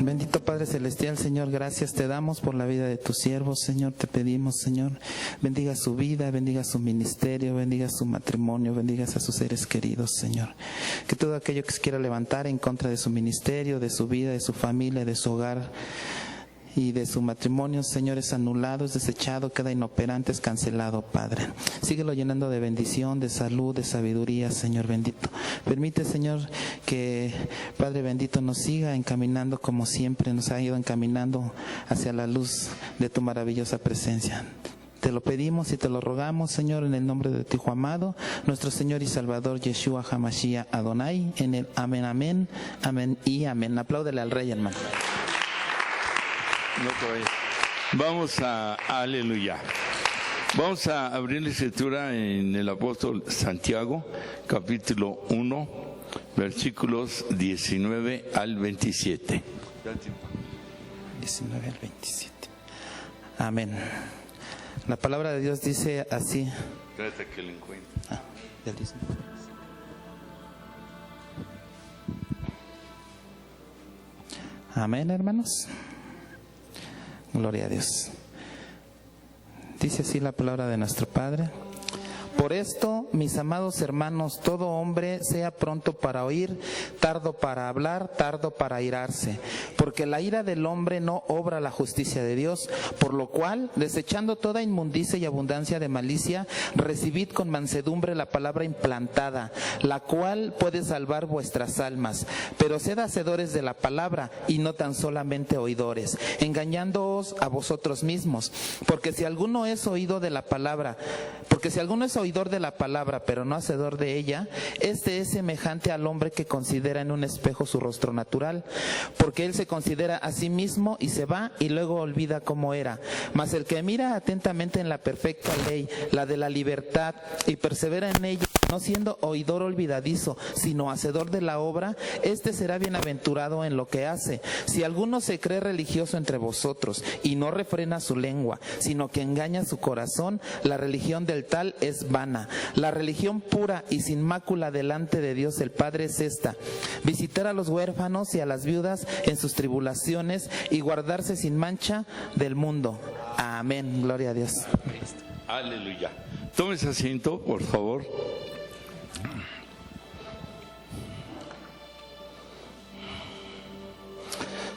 Bendito Padre Celestial, Señor, gracias te damos por la vida de tus siervos, Señor. Te pedimos, Señor, bendiga su vida, bendiga su ministerio, bendiga su matrimonio, bendiga a sus seres queridos, Señor. Que todo aquello que se quiera levantar en contra de su ministerio, de su vida, de su familia, de su hogar y de su matrimonio, Señor, es anulado, es desechado, queda inoperante, es cancelado, Padre. Síguelo llenando de bendición, de salud, de sabiduría, Señor bendito. Permite, Señor, que Padre bendito nos siga encaminando como siempre nos ha ido encaminando hacia la luz de tu maravillosa presencia. Te lo pedimos y te lo rogamos, Señor, en el nombre de tu Hijo amado, nuestro Señor y Salvador, Yeshua HaMashiach Adonai, en el amén, amén, amén y amén. Apláudele al Rey, hermano. No te vayas. Vamos a aleluya. Vamos a abrir la escritura en el apóstol Santiago, capítulo 1, versículos 19 al 27. 19 al 27. Amén. La palabra de Dios dice así. Trata que lo encuentre. Del 19. Amén, hermanos. Gloria a Dios. Dice así la palabra de nuestro Padre. Por esto, mis amados hermanos, todo hombre sea pronto para oír, tardo para hablar, tardo para airarse, porque la ira del hombre no obra la justicia de Dios, por lo cual, desechando toda inmundicia y abundancia de malicia, recibid con mansedumbre la palabra implantada, la cual puede salvar vuestras almas. Pero sed hacedores de la palabra y no tan solamente oidores, engañándoos a vosotros mismos, porque si alguno es oidor de la palabra, pero no hacedor de ella, este es semejante al hombre que considera en un espejo su rostro natural, porque él se considera a sí mismo y se va y luego olvida cómo era. Mas el que mira atentamente en la perfecta ley, la de la libertad, y persevera en ella, no siendo oidor olvidadizo, sino hacedor de la obra, este será bienaventurado en lo que hace. Si alguno se cree religioso entre vosotros y no refrena su lengua, sino que engaña su corazón, la religión del tal es vana. La religión pura y sin mácula delante de Dios el Padre es esta: visitar a los huérfanos y a las viudas en sus tribulaciones y guardarse sin mancha del mundo. Amén. Gloria a Dios. Aleluya. Tome asiento, por favor.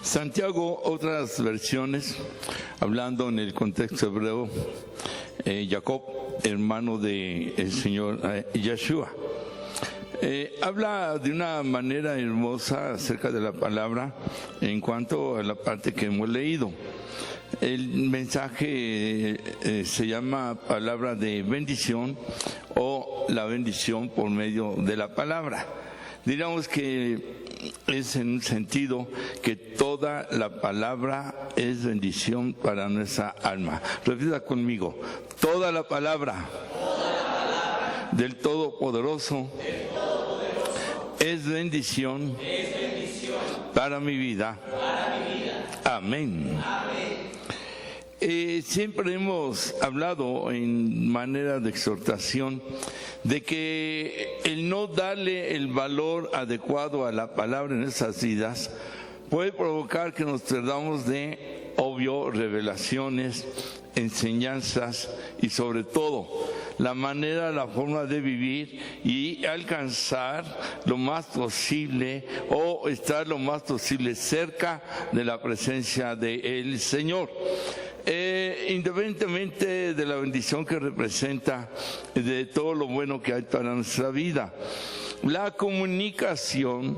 Santiago, otras versiones, hablando en el contexto hebreo, Jacob, hermano del Señor Yeshua, habla de una manera hermosa acerca de la palabra en cuanto a la parte que hemos leído. El mensaje se llama palabra de bendición o la bendición por medio de la palabra. Diríamos que es en un sentido que toda la palabra es bendición para nuestra alma. Repita conmigo: toda la palabra del Todopoderoso es bendición para mi vida. Amén. Siempre hemos hablado en manera de exhortación de que el no darle el valor adecuado a la palabra en nuestras vidas puede provocar que nos perdamos de, obvio, revelaciones, enseñanzas y sobre todo la manera, la forma de vivir y alcanzar lo más posible o estar lo más posible cerca de la presencia del Señor. Independientemente de la bendición que representa, de todo lo bueno que hay para nuestra vida, la comunicación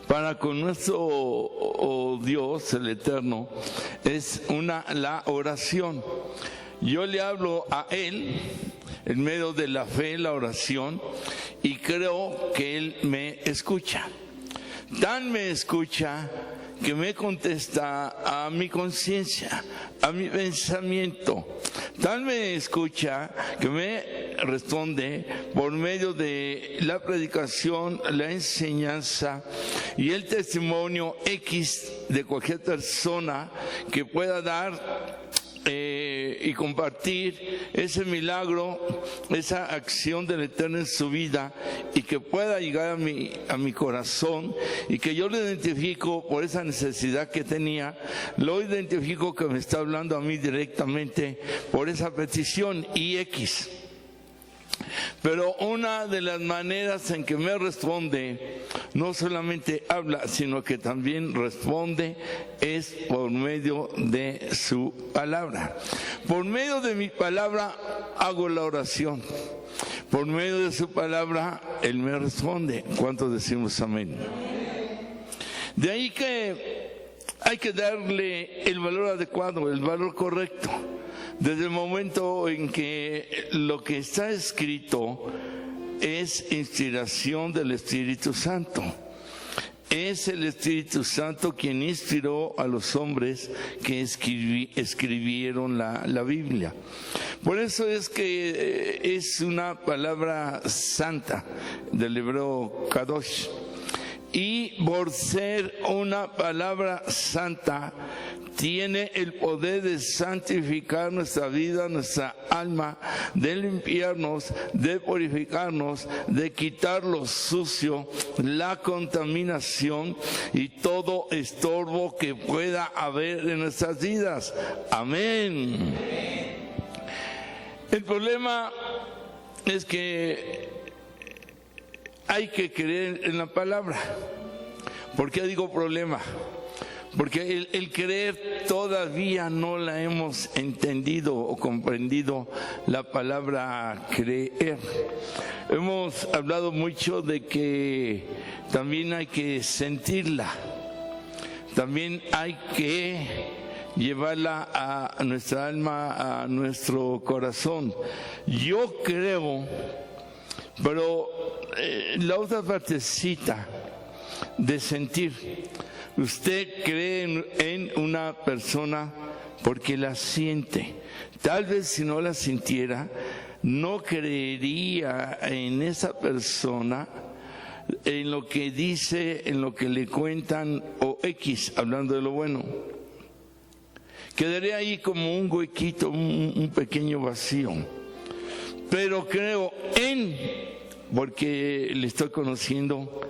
para con nuestro Dios, el Eterno, es la oración. Yo le hablo a Él en medio de la fe, la oración, y creo que Él me escucha. Tan me escucha que me contesta a mi conciencia, a mi pensamiento. Tal me escucha que me responde por medio de la predicación, la enseñanza y el testimonio X de cualquier persona que pueda dar y compartir ese milagro, esa acción del Eterno en su vida, y que pueda llegar a mi corazón, y que yo lo identifico por esa necesidad que tenía, lo identifico que me está hablando a mí directamente por esa petición y X. Pero una de las maneras en que me responde, no solamente habla, sino que también responde, es por medio de su palabra. Por medio de mi palabra hago la oración. Por medio de su palabra, Él me responde. ¿Cuántos decimos amén? De ahí que hay que darle el valor adecuado, el valor correcto. Desde el momento en que lo que está escrito es inspiración del Espíritu Santo. Es el Espíritu Santo quien inspiró a los hombres que escribieron la Biblia. Por eso es que es una palabra santa, del hebreo kadosh. Y por ser una palabra santa, tiene el poder de santificar nuestra vida, nuestra alma, de limpiarnos, de purificarnos, de quitar lo sucio, la contaminación y todo estorbo que pueda haber en nuestras vidas. Amén. El problema es que hay que creer en la palabra. ¿Por qué digo problema? Porque el creer todavía no la hemos entendido o comprendido, la palabra creer. Hemos hablado mucho de que también hay que sentirla, también hay que llevarla a nuestra alma, a nuestro corazón. Yo creo, pero la otra partecita de sentir. Usted cree en una persona porque la siente. Tal vez si no la sintiera, no creería en esa persona, en lo que dice, en lo que le cuentan o X, hablando de lo bueno. Quedaría ahí como un huequito, un pequeño vacío. Pero creo en, porque le estoy conociendo,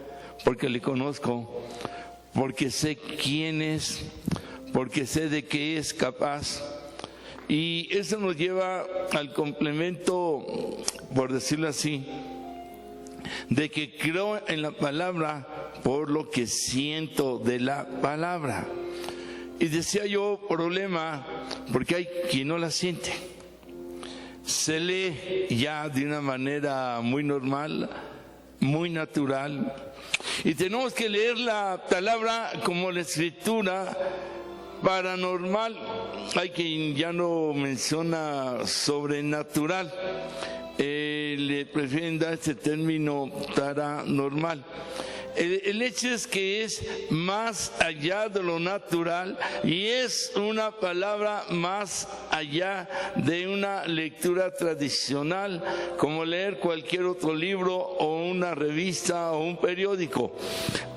porque le conozco, porque sé quién es, porque sé de qué es capaz. Y eso nos lleva al complemento, por decirlo así, de que creo en la palabra por lo que siento de la palabra. Y decía yo, problema, porque hay quien no la siente. Se lee ya de una manera muy normal, muy natural, y tenemos que leer la palabra como la escritura paranormal. Hay quien ya no menciona sobrenatural, le prefieren dar este término paranormal. El hecho es que es más allá de lo natural y es una palabra más allá de una lectura tradicional, como leer cualquier otro libro o una revista o un periódico.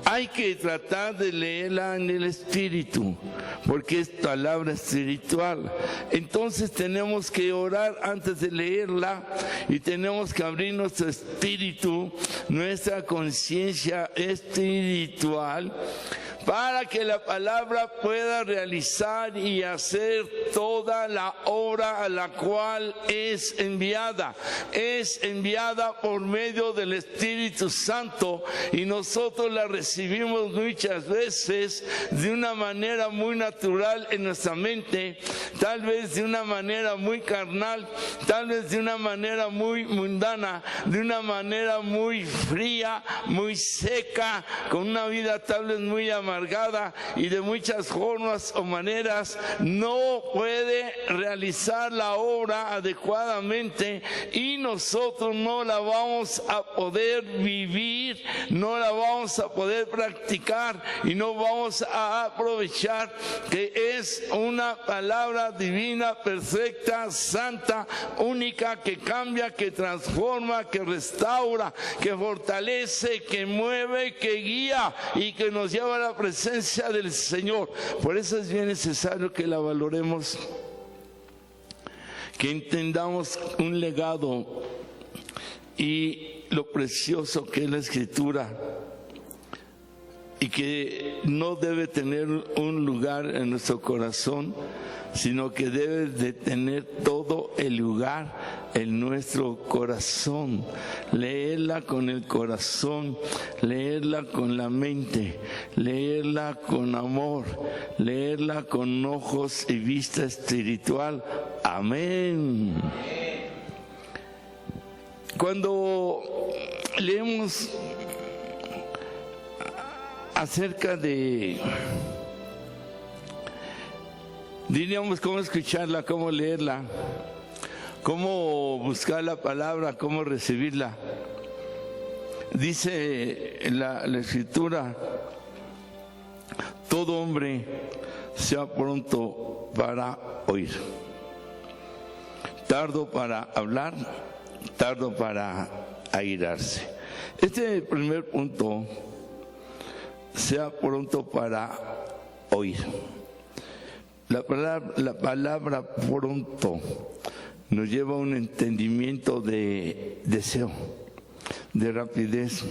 Hay que tratar de leerla en el espíritu, porque es palabra espiritual. Entonces tenemos que orar antes de leerla y tenemos que abrir nuestro espíritu, nuestra conciencia espiritual, para que la palabra pueda realizar y hacer toda la obra a la cual es enviada. Es enviada por medio del Espíritu Santo y nosotros la recibimos muchas veces de una manera muy natural en nuestra mente, tal vez de una manera muy carnal, tal vez de una manera muy mundana, de una manera muy fría, muy seca, con una vida tal vez muy amargada y de muchas formas o maneras no puede realizar la obra adecuadamente y nosotros no la vamos a poder vivir, no la vamos a poder practicar y no vamos a aprovechar que es una palabra divina, perfecta, santa, única, que cambia, que transforma, que restaura, que fortalece, que mueve, que guía y que nos lleva a la presencia del Señor. Por eso es bien necesario que la valoremos. que entendamos un legado y lo precioso que es la Escritura, y que no debe tener un lugar en nuestro corazón, sino que debe de tener todo el lugar en nuestro corazón. Leerla con el corazón, leerla con la mente, leerla con amor, leerla con ojos y vista espiritual. Amén. Cuando leemos acerca de, diríamos, cómo escucharla, cómo leerla, cómo buscar la palabra, cómo recibirla, dice la Escritura: todo hombre sea pronto para oír, tardo para hablar, tardo para airarse. Este es el primer punto: sea pronto para oír. La palabra pronto nos lleva a un entendimiento de deseo, de rapidez,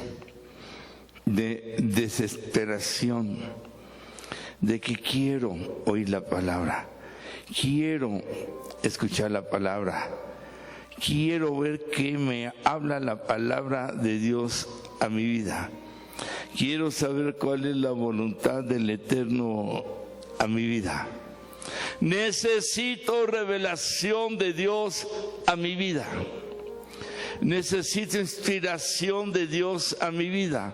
de desesperación, de que quiero oír la palabra, quiero escuchar la palabra, quiero ver qué me habla la palabra de Dios a mi vida. Quiero saber cuál es la voluntad del Eterno a mi vida. Necesito revelación de Dios a mi vida. Necesito inspiración de Dios a mi vida.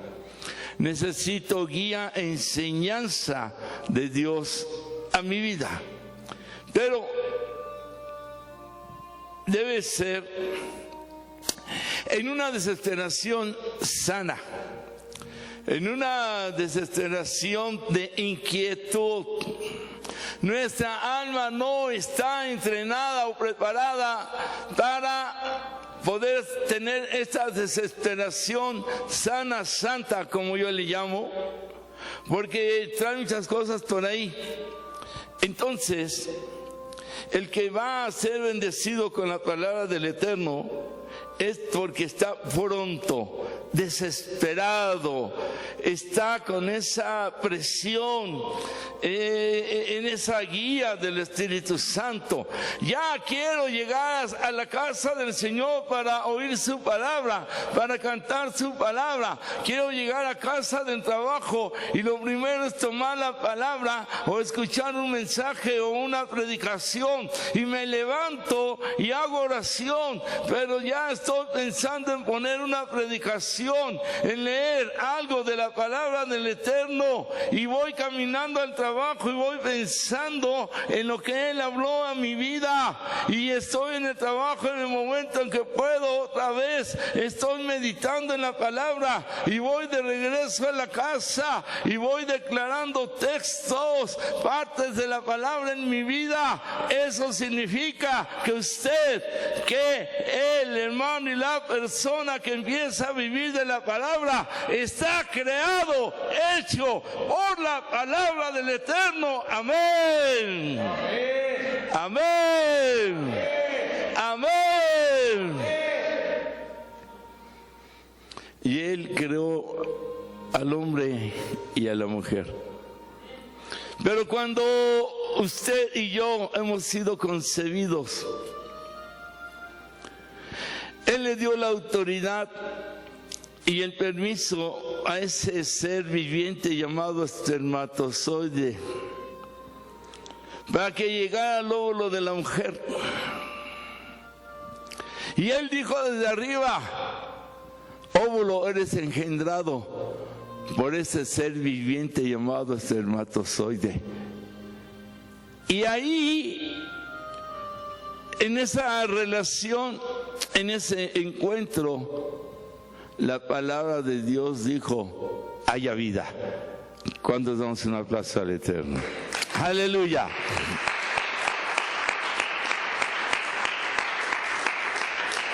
Necesito guía e enseñanza de Dios a mi vida. Pero debe ser en una desesperación sana, en una desesperación de inquietud. Nuestra alma no está entrenada o preparada para poder tener esta desesperación sana, santa, como yo le llamo, porque trae muchas cosas por ahí. Entonces, el que va a ser bendecido con la palabra del Eterno es porque está pronto, desesperado, está con esa presión, en esa guía del Espíritu Santo. Ya quiero llegar a la casa del Señor para oír su palabra, para cantar su palabra. Quiero llegar a casa del trabajo y lo primero es tomar la palabra o escuchar un mensaje o una predicación, y me levanto y hago oración, pero ya estoy pensando en poner una predicación, en leer algo de la palabra del Eterno, y voy caminando al trabajo y voy pensando en lo que Él habló a mi vida, y estoy en el trabajo en el momento en que puedo otra vez, estoy meditando en la palabra, y voy de regreso a la casa y voy declarando textos, partes de la palabra en mi vida. Eso significa que usted, que el hermano y la persona que empieza a vivir de la palabra está creado, hecho por la palabra del Eterno. Amén. Amén. Amén. Y Él creó al hombre y a la mujer. Pero cuando usted y yo hemos sido concebidos, Él le dio la autoridad y el permiso a ese ser viviente llamado espermatozoide para que llegara al óvulo de la mujer. Y Él dijo desde arriba: óvulo, eres engendrado por ese ser viviente llamado espermatozoide. Y ahí, en esa relación, en ese encuentro, la palabra de Dios dijo: haya vida. ¿Cuándo damos un aplauso al Eterno? Aleluya.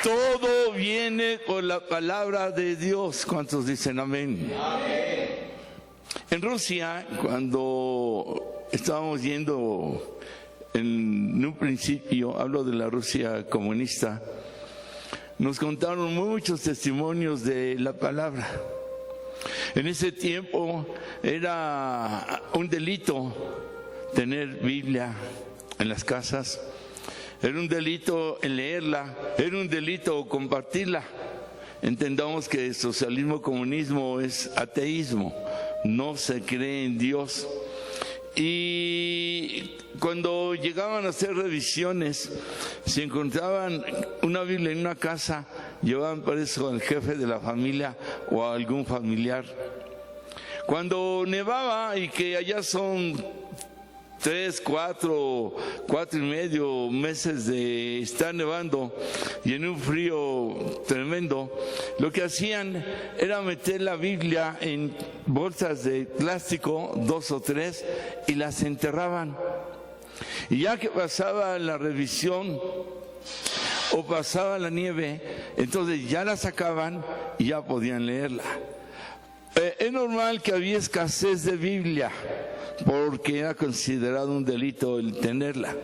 Todo viene por la palabra de Dios. ¿Cuántos dicen amén? Amén. En Rusia, cuando estábamos yendo en un principio, hablo de la Rusia comunista, nos contaron muchos testimonios de la palabra. En ese tiempo era un delito tener Biblia en las casas, era un delito en leerla, era un delito compartirla. Entendamos que el socialismo comunismo es ateísmo, no se cree en Dios. Y cuando llegaban a hacer revisiones, si encontraban una Biblia en una casa, llevaban para eso al jefe de la familia o a algún familiar. Cuando nevaba y que allá son 3, 4 y medio meses de estar nevando y en un frío tremendo, lo que hacían era meter la Biblia en bolsas de plástico, 2 o 3, y las enterraban. Y ya que pasaba la revisión o pasaba la nieve, entonces ya la sacaban y ya podían leerla. Es normal que había escasez de Biblia, porque era considerado un delito el tenerla.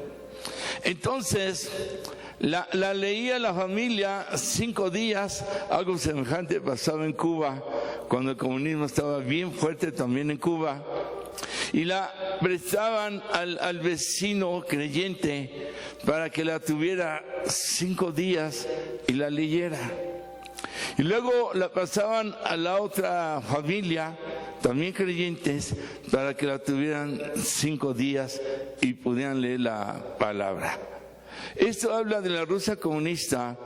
Entonces, la leía la familia 5 días, algo semejante pasaba en Cuba, cuando el comunismo estaba bien fuerte también en Cuba, y la prestaban al vecino creyente para que la tuviera 5 días y la leyera. Y luego la pasaban a la otra familia, también creyentes, para que la tuvieran 5 días y pudieran leer la palabra. Esto habla de la Rusia comunista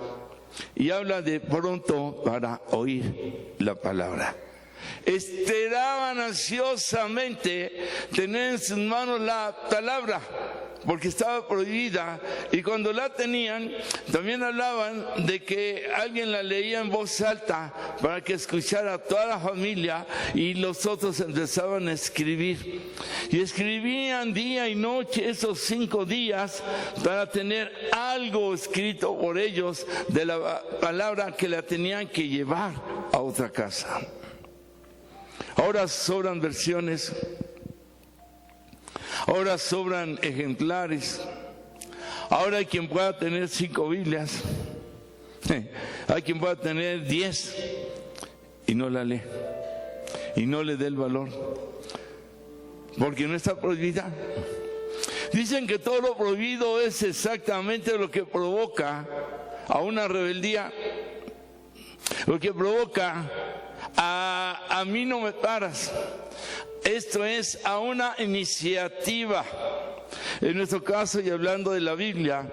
y habla de pronto para oír la palabra. Esperaban ansiosamente tener en sus manos la palabra, porque estaba prohibida, y cuando la tenían, también hablaban de que alguien la leía en voz alta para que escuchara toda la familia, y los otros empezaban a escribir. Y escribían día y noche esos 5 días para tener algo escrito por ellos de la palabra que la tenían que llevar a otra casa. Ahora sobran versiones. Ahora sobran ejemplares. Ahora hay quien pueda tener 5 Biblias. Hay quien pueda tener 10 y no la lee. Y no le dé el valor. Porque no está prohibida. Dicen que todo lo prohibido es exactamente lo que provoca a una rebeldía. Lo que provoca a mí no me paras. Esto es a una iniciativa. En nuestro caso, y hablando de la Biblia,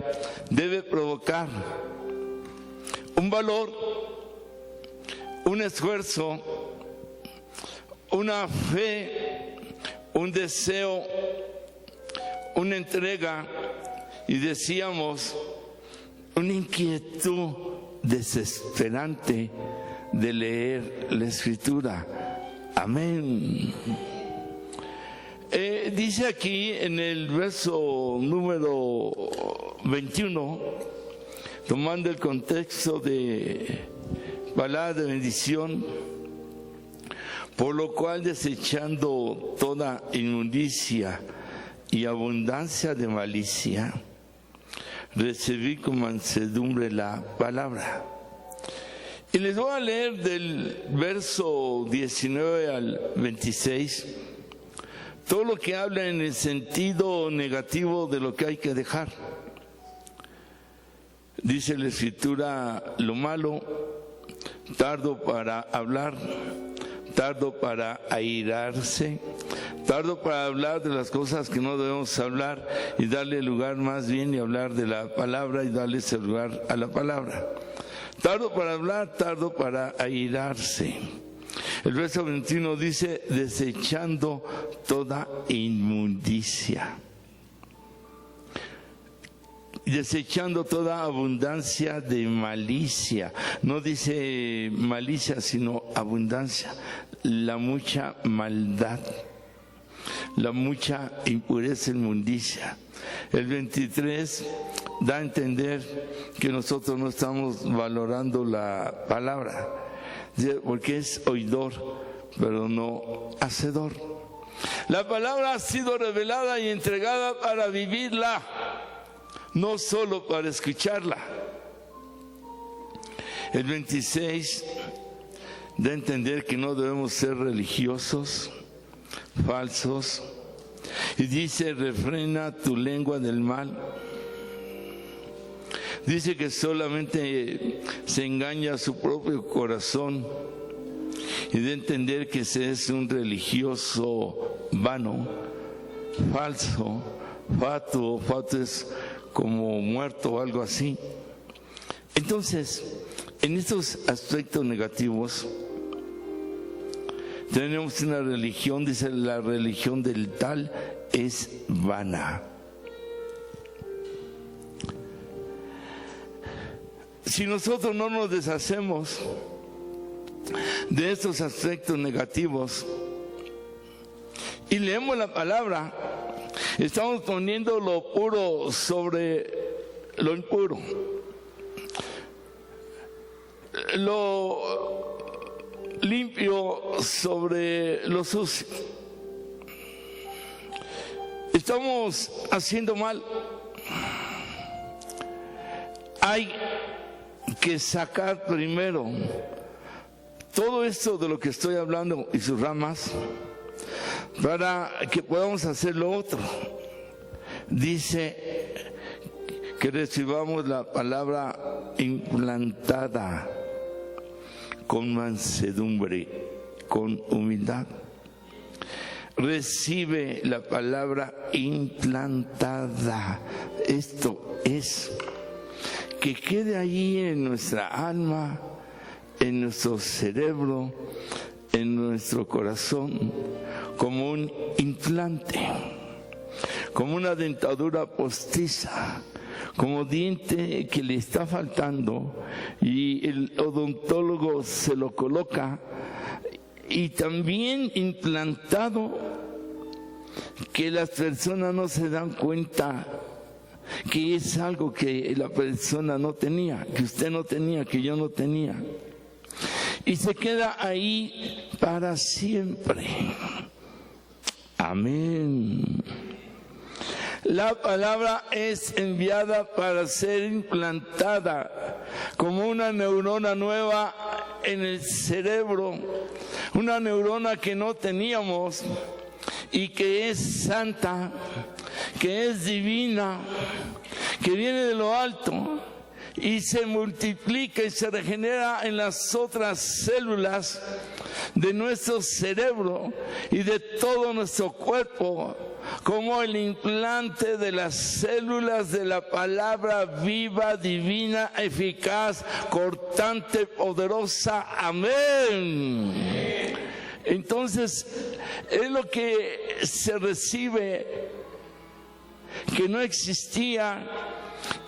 debe provocar un valor, un esfuerzo, una fe, un deseo, una entrega, y decíamos, una inquietud desesperante de leer la Escritura. Amén. Dice aquí en el verso número 21, tomando el contexto de palabra de bendición, por lo cual desechando toda inmundicia y abundancia de malicia, recibí con mansedumbre la palabra. Y les voy a leer del verso 19 al 26, todo lo que habla en el sentido negativo de lo que hay que dejar. Dice la Escritura, lo malo, tardo para hablar, tardo para airarse, tardo para hablar de las cosas que no debemos hablar y darle lugar más bien y hablar de la palabra y darle ese lugar a la palabra. Tardo para hablar, tardo para airarse. El verso 21 dice, desechando toda inmundicia. Desechando toda abundancia de malicia. No dice malicia, sino abundancia. La mucha maldad, la mucha impureza, inmundicia. El 23 da a entender que nosotros no estamos valorando la palabra, porque es oidor, pero no hacedor. La palabra ha sido revelada y entregada para vivirla. no solo para escucharla. El 26 da a entender que no debemos ser religiosos, falsos, y dice: refrena tu lengua del mal. Dice que solamente se engaña a su propio corazón, y de entender que ese es un religioso vano, falso, fatuo es como muerto o algo así. Entonces, en estos aspectos negativos tenemos una religión, dice: la religión del tal es vana. Si nosotros no nos deshacemos de estos aspectos negativos y leemos la palabra, estamos poniendo lo puro sobre lo impuro, lo limpio sobre lo sucio. Estamos haciendo mal. Hay que sacar primero todo esto de lo que estoy hablando y sus ramas, para que podamos hacer lo otro. Dice que recibamos la palabra implantada con mansedumbre, con humildad. Recibe la palabra implantada. Esto es que quede ahí en nuestra alma, en nuestro cerebro, en nuestro corazón, como un implante, como una dentadura postiza, como diente que le está faltando y el odontólogo se lo coloca, y también implantado que las personas no se dan cuenta que es algo que la persona no tenía, que usted no tenía, que yo no tenía, y se queda ahí para siempre. Amén. La palabra es enviada para ser implantada como una neurona nueva en el cerebro, una neurona que no teníamos y que es santa, que es divina, que viene de lo alto y se multiplica y se regenera en las otras células de nuestro cerebro y de todo nuestro cuerpo, como el implante de las células de la palabra viva, divina, eficaz, cortante, poderosa. Amén. Entonces, es lo que se recibe, que no existía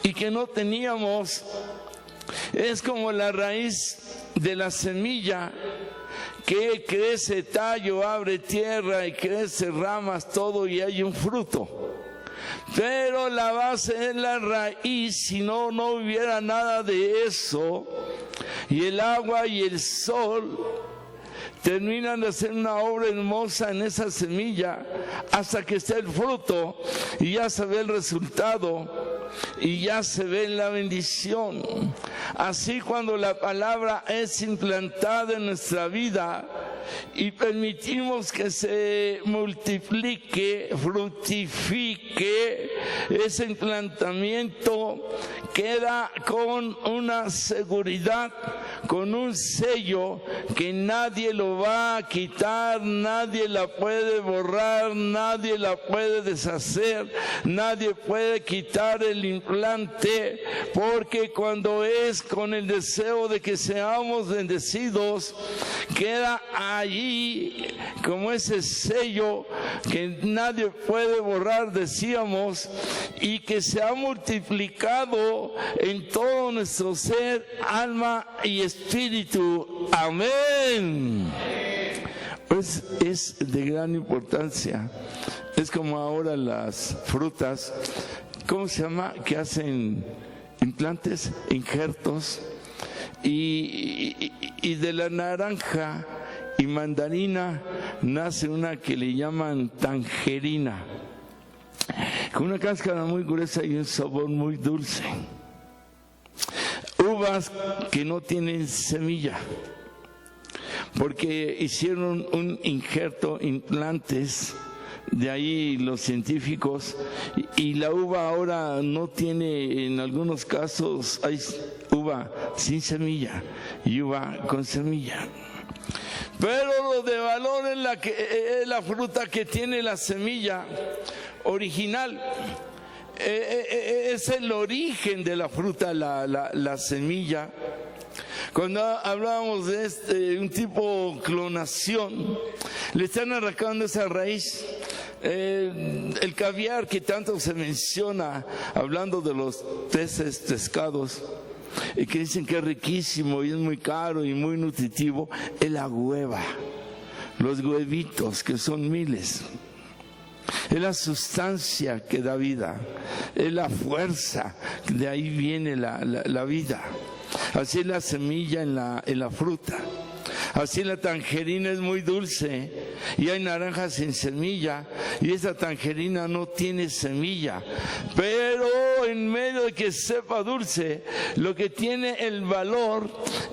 y que no teníamos. Es como la raíz de la semilla, que crece tallo, abre tierra y crece ramas, todo, y hay un fruto. Pero la base es la raíz. Si no hubiera nada de eso, y el agua y el sol terminan de hacer una obra hermosa en esa semilla hasta que esté el fruto y ya se ve el resultado y ya se ve la bendición. Así, cuando la palabra es implantada en nuestra vida y permitimos que se multiplique, fructifique, ese implantamiento queda con una seguridad, con un sello que nadie lo va a quitar, nadie la puede borrar, nadie la puede deshacer, nadie puede quitar el implante, porque cuando es con el deseo de que seamos bendecidos, queda allí como ese sello que nadie puede borrar, decíamos, y que se ha multiplicado en todo nuestro ser, alma y espíritu. Amén. Pues es de gran importancia. Es como ahora las frutas, ¿cómo se llama? Que hacen implantes, injertos, y de la naranja y mandarina nace una que le llaman tangerina. con una cáscara muy gruesa y un sabor muy dulce. Uvas que no tienen semilla, porque hicieron un injerto, implantes, de ahí los científicos, y la uva ahora no tiene, en algunos casos hay uva sin semilla y uva con semilla. Pero lo de valor es la fruta que tiene la semilla original. Es el origen de la fruta, la semilla. Cuando hablábamos de un tipo clonación, le están arrancando esa raíz. El caviar que tanto se menciona, hablando de los peces, pescados, y que dicen que es riquísimo y es muy caro y muy nutritivo, es la hueva, los huevitos, que son miles. Es la sustancia que da vida, es la fuerza, de ahí viene la vida. Así es la semilla en la fruta. Así la tangerina es muy dulce y hay naranjas sin semilla y esa tangerina no tiene semilla, pero en medio de que sepa dulce, lo que tiene el valor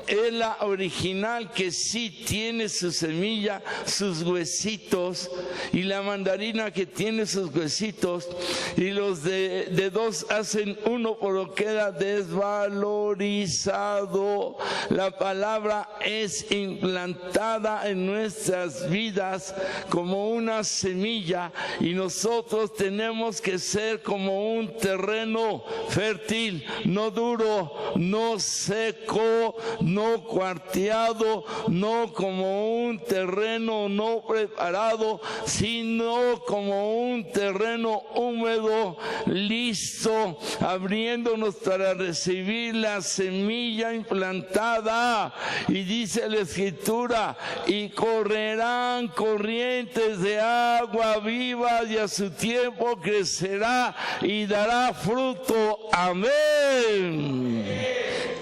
es la original, que sí tiene su semilla, sus huesitos, y la mandarina que tiene sus huesitos, y los de dos hacen uno, pero queda desvalorizado. La palabra es implantada en nuestras vidas como una semilla, y nosotros tenemos que ser como un terreno fértil, no duro, no seco, no cuarteado, no como un terreno no preparado, sino como un terreno húmedo, listo, abriéndonos para recibir la semilla implantada. Y dice la Escritura: y correrán corrientes de agua viva, y a su tiempo crecerá y dará fruto. Amén.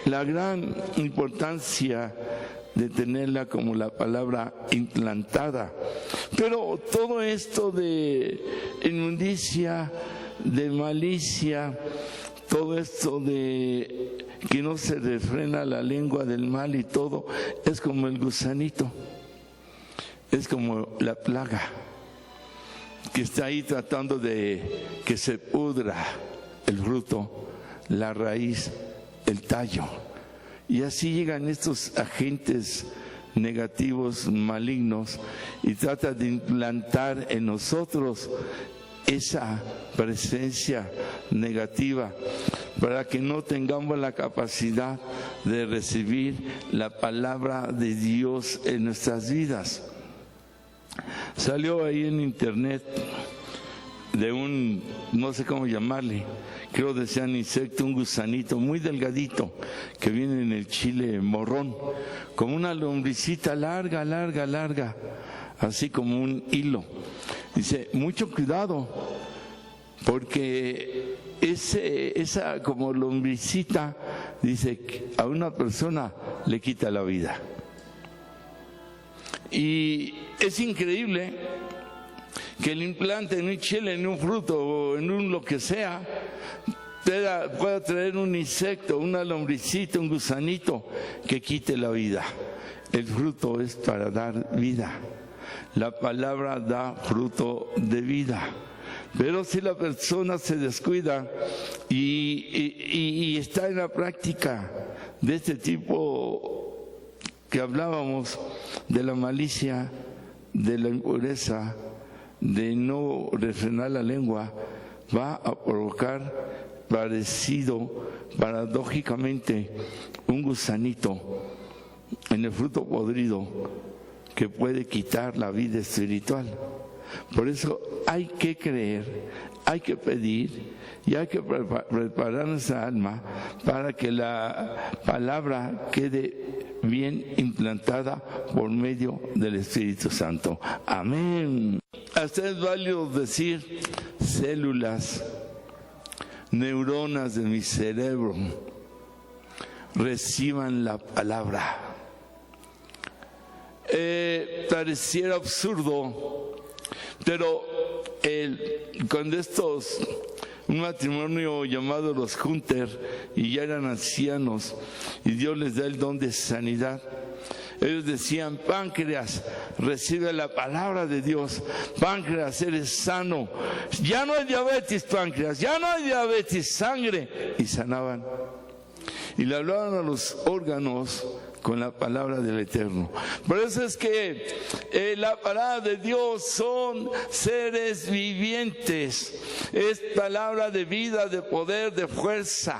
La gran importancia de tenerla como la palabra implantada. Pero todo esto de inmundicia, de malicia, todo esto de que no se refrena la lengua del mal y todo, es como el gusanito, es como la plaga que está ahí tratando de que se pudra el fruto, la raíz, el tallo. Y así llegan estos agentes negativos, malignos, y trata de implantar en nosotros esa presencia negativa para que no tengamos la capacidad de recibir la palabra de Dios en nuestras vidas. Salió ahí en internet de un, no sé cómo llamarle, creo que decían insecto, un gusanito muy delgadito que viene en el chile morrón, como una lombricita larga, así como un hilo. Dice, mucho cuidado, porque esa como lombricita, dice, a una persona le quita la vida. Y es increíble que el implante en un chile, en un fruto o en un lo que sea, pueda traer un insecto, una lombricita, un gusanito que quite la vida. El fruto es para dar vida. La palabra da fruto de vida. Pero si la persona se descuida y está en la práctica de este tipo que hablábamos, de la malicia, de la impureza, de no refrenar la lengua, va a provocar paradójicamente, un gusanito en el fruto podrido que puede quitar la vida espiritual. Por eso hay que creer, hay que pedir y hay que preparar nuestra alma para que la palabra quede bien implantada por medio del Espíritu Santo. Amén. Hasta es válido decir células, neuronas de mi cerebro, reciban la palabra. Pareciera absurdo, pero cuando un matrimonio llamado los Hunter, y ya eran ancianos, y Dios les da el don de sanidad, ellos decían: páncreas, recibe la palabra de Dios. Páncreas, eres sano. Ya no hay diabetes, páncreas, ya no hay diabetes, sangre. Y sanaban. Y le hablaban a los órganos con la palabra del Eterno. Por eso es que la palabra de Dios son seres vivientes, es palabra de vida, de poder, de fuerza.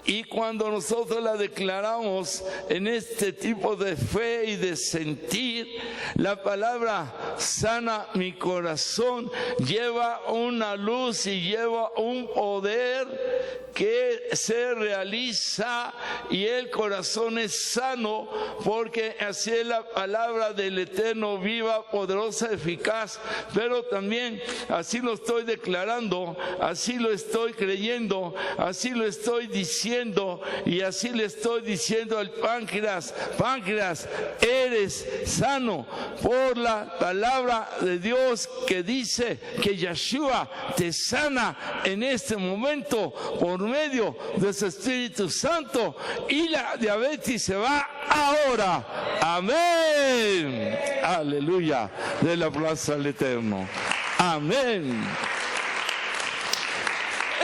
Y cuando nosotros la declaramos en este tipo de fe y de sentir, la palabra sana mi corazón lleva una luz y lleva un poder que se realiza, y el corazón es sano, porque así es la palabra del Eterno, viva, poderosa, eficaz. Pero también así lo estoy declarando, así lo estoy creyendo, así lo estoy diciendo, y así le estoy diciendo al páncreas: páncreas, eres sano por la palabra de Dios, que dice que Yeshua te sana en este momento por medio de su Espíritu Santo, y la diabetes se va ahora. Amén. Aleluya. De la plaza al Eterno. Amén.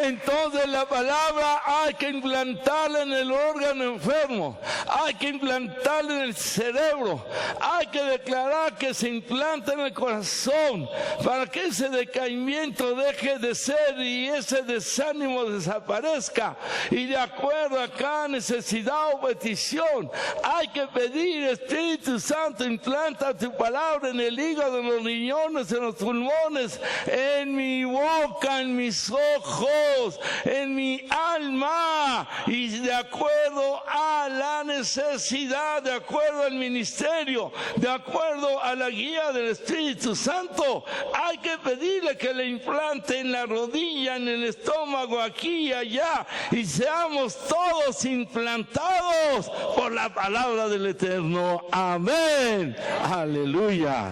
Entonces la palabra hay que implantarla en el órgano enfermo, hay que implantarla en el cerebro, hay que declarar que se implanta en el corazón, para que ese decaimiento deje de ser y ese desánimo desaparezca. Y de acuerdo a cada necesidad o petición, hay que pedir: Espíritu Santo, implanta tu palabra en el hígado, en los riñones, en los pulmones, en mi boca, en mis ojos, en mi alma. Y de acuerdo a la necesidad, de acuerdo al ministerio, de acuerdo a la guía del Espíritu Santo, hay que pedirle que le implante en la rodilla, en el estómago, aquí y allá, y seamos todos implantados por la palabra del Eterno. Amén. Aleluya.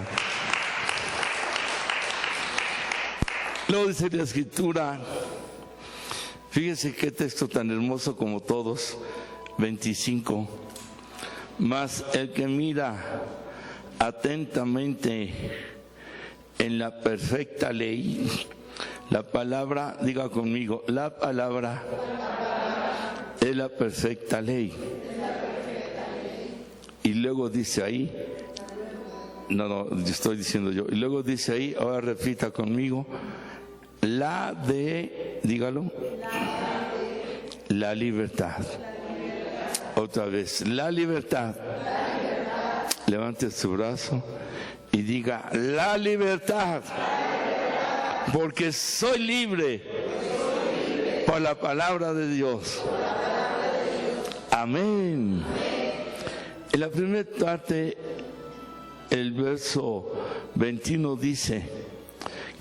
Luego dice la Escritura, fíjense qué texto tan hermoso como todos, 25. Mas el que mira atentamente en la perfecta ley, la palabra, diga conmigo, la palabra es la perfecta ley. Y luego dice ahí, no, estoy diciendo yo, y luego dice ahí, ahora repita conmigo, dígalo, la libertad. Otra vez, la libertad. Levante su brazo y diga: la libertad. Porque soy libre por la palabra de Dios. Amén. En la primera parte, el verso 21 dice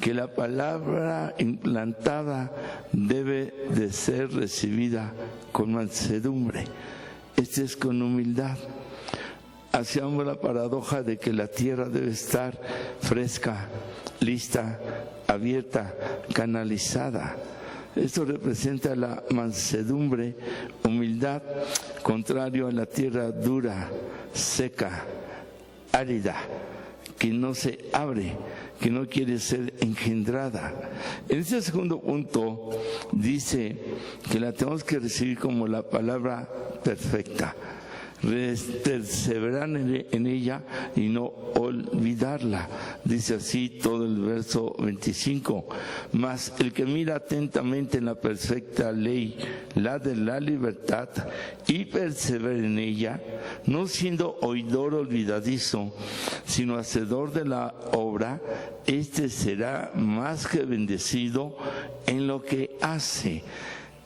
que la palabra implantada debe de ser recibida con mansedumbre. Este es con humildad. Hacíamos la paradoja de que la tierra debe estar fresca, lista, abierta, canalizada. Esto representa la mansedumbre, humildad, contrario a la tierra dura, seca, árida, que no se abre, que no quiere ser engendrada. En este segundo punto dice que la tenemos que recibir como la palabra perfecta, perseverar en ella y no olvidarla. Dice así todo el verso 25. Mas el que mira atentamente en la perfecta ley, la de la libertad, y persevera en ella, no siendo oidor olvidadizo, sino hacedor de la obra, este será más que bendecido en lo que hace.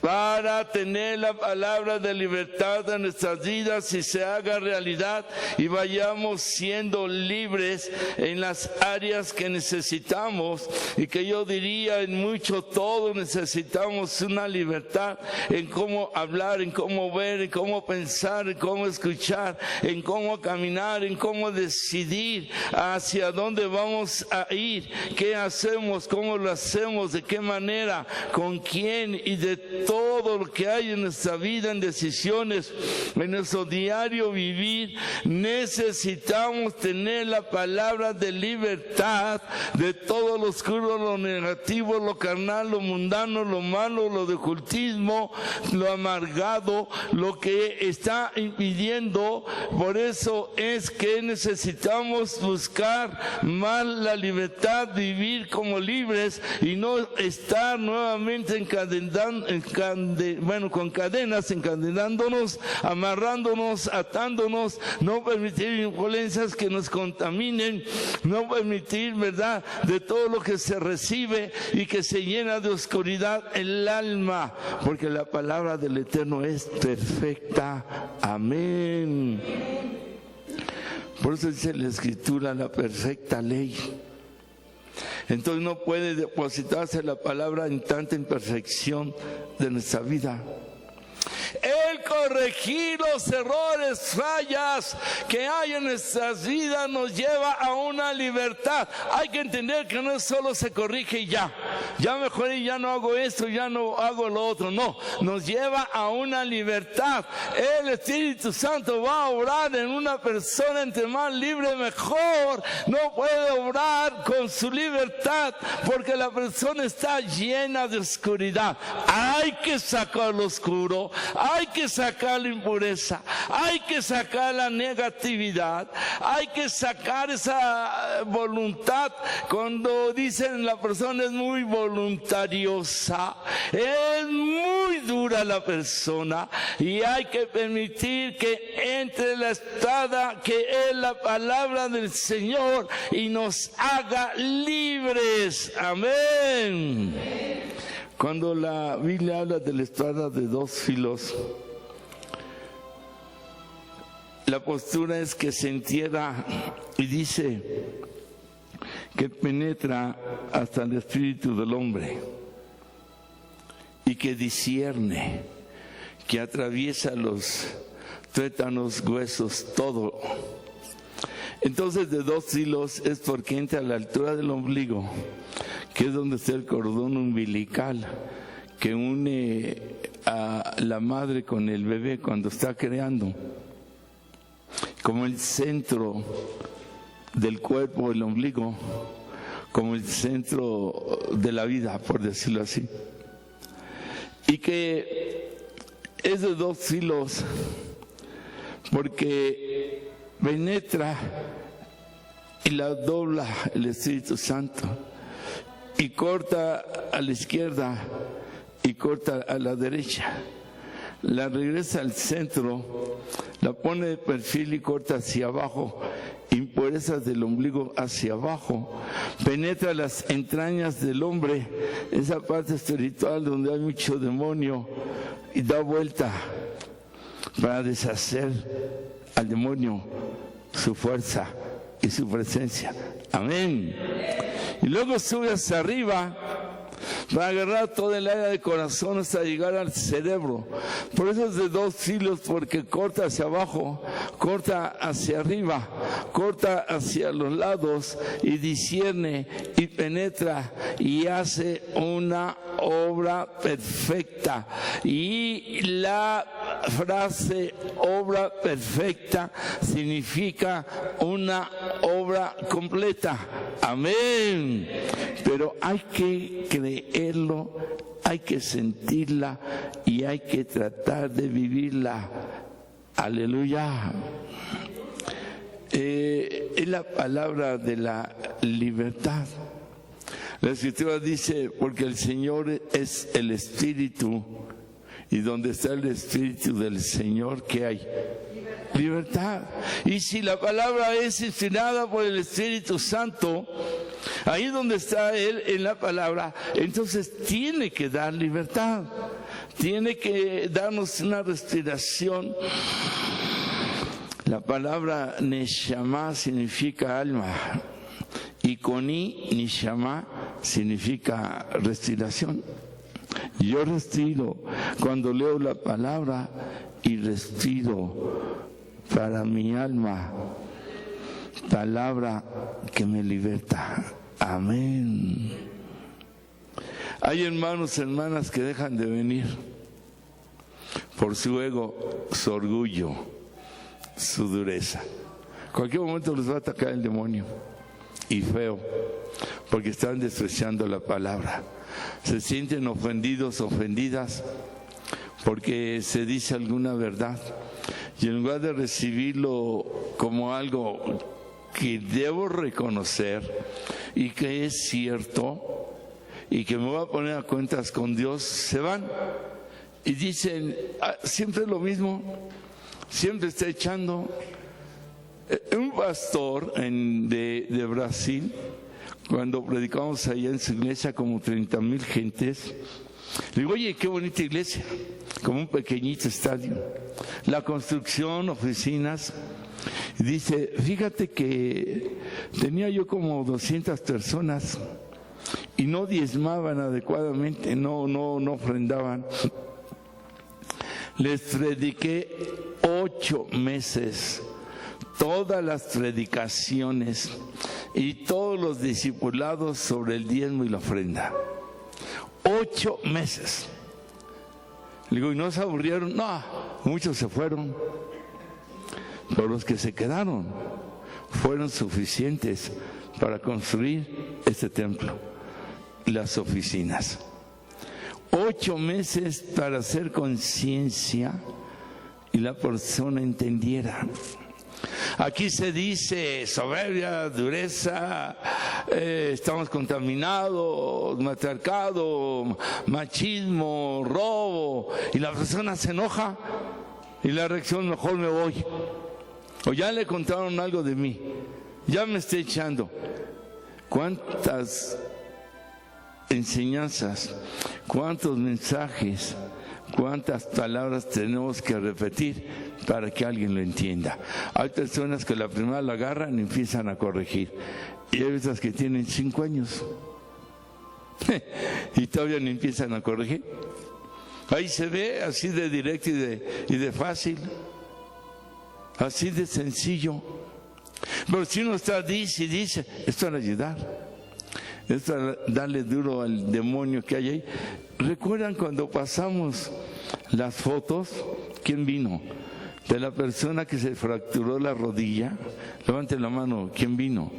para tener la palabra de libertad en nuestras vidas y se haga realidad y vayamos siendo libres en las áreas que necesitamos, y que yo diría en mucho todo necesitamos una libertad en cómo hablar, en cómo ver, en cómo pensar, en cómo escuchar, en cómo caminar, en cómo decidir hacia dónde vamos a ir, qué hacemos, cómo lo hacemos, de qué manera, con quién, y de todo lo que hay en nuestra vida, en decisiones, en nuestro diario vivir. Necesitamos tener la palabra de libertad de todo lo oscuro, lo negativo, lo carnal, lo mundano, lo malo, lo de ocultismo, lo amargado, lo que está impidiendo. Por eso es que necesitamos buscar más la libertad, vivir como libres y no estar nuevamente con cadenas, encadenándonos, amarrándonos, atándonos, no permitir influencias que nos contaminen, no permitir, ¿verdad?, de todo lo que se recibe y que se llena de oscuridad el alma, porque la palabra del Eterno es perfecta. Amén. Por eso dice la Escritura, la perfecta ley. Entonces no puede depositarse la palabra en tanta imperfección de nuestra vida. El corregir los errores, fallas que hay en nuestras vidas nos lleva a una libertad. Hay que entender que no solo se corrige y ya mejoré, ya no hago esto, ya no hago lo otro. No, nos lleva a una libertad. El Espíritu Santo va a obrar en una persona, entre más libre mejor. No puede obrar con su libertad porque la persona está llena de oscuridad. Hay que sacar lo oscuro, hay que sacar la impureza, hay que sacar la negatividad, hay que sacar esa voluntad. Cuando dicen la persona es muy voluntariosa, es muy dura la persona, y hay que permitir que entre la espada que es la palabra del Señor y nos haga libres. Amén. Cuando la Biblia habla de la espada de dos filos, la postura es que se entierra y dice que penetra hasta el espíritu del hombre y que discierne, que atraviesa los tuétanos, huesos, todo. Entonces, de dos filos es porque entra a la altura del ombligo, que es donde está el cordón umbilical que une a la madre con el bebé cuando está creando, como el centro del cuerpo, el ombligo, como el centro de la vida, por decirlo así. Y que es de dos filos porque penetra y la dobla el Espíritu Santo, y corta a la izquierda y corta a la derecha, la regresa al centro, la pone de perfil y corta hacia abajo, impurezas del ombligo hacia abajo, penetra las entrañas del hombre, esa parte espiritual donde hay mucho demonio, y da vuelta para deshacer al demonio su fuerza y su presencia. Amén. Y luego sube hacia arriba para agarrar toda el área del corazón hasta llegar al cerebro. Por eso es de dos filos, porque corta hacia abajo, corta hacia arriba, corta hacia los lados y discierne y penetra y hace una obra perfecta. Y la frase obra perfecta significa una obra completa. Amén. Pero hay que creerlo, hay que sentirla y hay que tratar de vivirla. Aleluya. Es la palabra de la libertad. La Escritura dice, porque el Señor es el Espíritu, y donde está el Espíritu del Señor, ¿qué hay? Libertad. Y si la palabra es inspirada por el Espíritu Santo, ahí donde está Él en la palabra, entonces tiene que dar libertad, tiene que darnos una respiración. La palabra neshama significa alma y koni, neshama, significa respiración. Yo respiro cuando leo la palabra y respiro para mi alma, palabra que me liberta. Amén. Hay hermanos, hermanas que dejan de venir por su ego, su orgullo, su dureza. En cualquier momento les va a atacar el demonio, y feo, porque están despreciando la palabra. Se sienten ofendidos, ofendidas, porque se dice alguna verdad, y en lugar de recibirlo como algo que debo reconocer y que es cierto y que me voy a poner a cuentas con Dios, se van y dicen, siempre lo mismo, siempre está echando. Un pastor de Brasil, cuando predicamos allá en su iglesia, como 30,000 gentes, le digo, oye, qué bonita iglesia, como un pequeñito estadio, la construcción, oficinas. Dice, fíjate que tenía yo como 200 personas y no diezmaban adecuadamente, no ofrendaban. Les prediqué 8 meses, todas las predicaciones y todos los discipulados sobre el diezmo y la ofrenda. 8 meses. Le digo, ¿y no se aburrieron? No, muchos se fueron. Pero los que se quedaron fueron suficientes para construir este templo, las oficinas. 8 meses para hacer conciencia y la persona entendiera. Aquí se dice soberbia, dureza, estamos contaminados, matriarcado, machismo, robo, y la persona se enoja y la reacción, mejor me voy. O ya le contaron algo de mí, ya me está echando. ¿Cuántas enseñanzas, cuántos mensajes, cuántas palabras tenemos que repetir para que alguien lo entienda? Hay personas que la primera la agarran y empiezan a corregir, y hay otras que tienen 5 años y todavía no empiezan a corregir. Ahí se ve así de directo y de fácil, así de sencillo. Pero si uno está dice, es para ayudar, es para darle duro al demonio que hay ahí. ¿Recuerdan cuando pasamos las fotos? ¿Quién vino? De la persona que se fracturó la rodilla. Levanten la mano, ¿quién vino?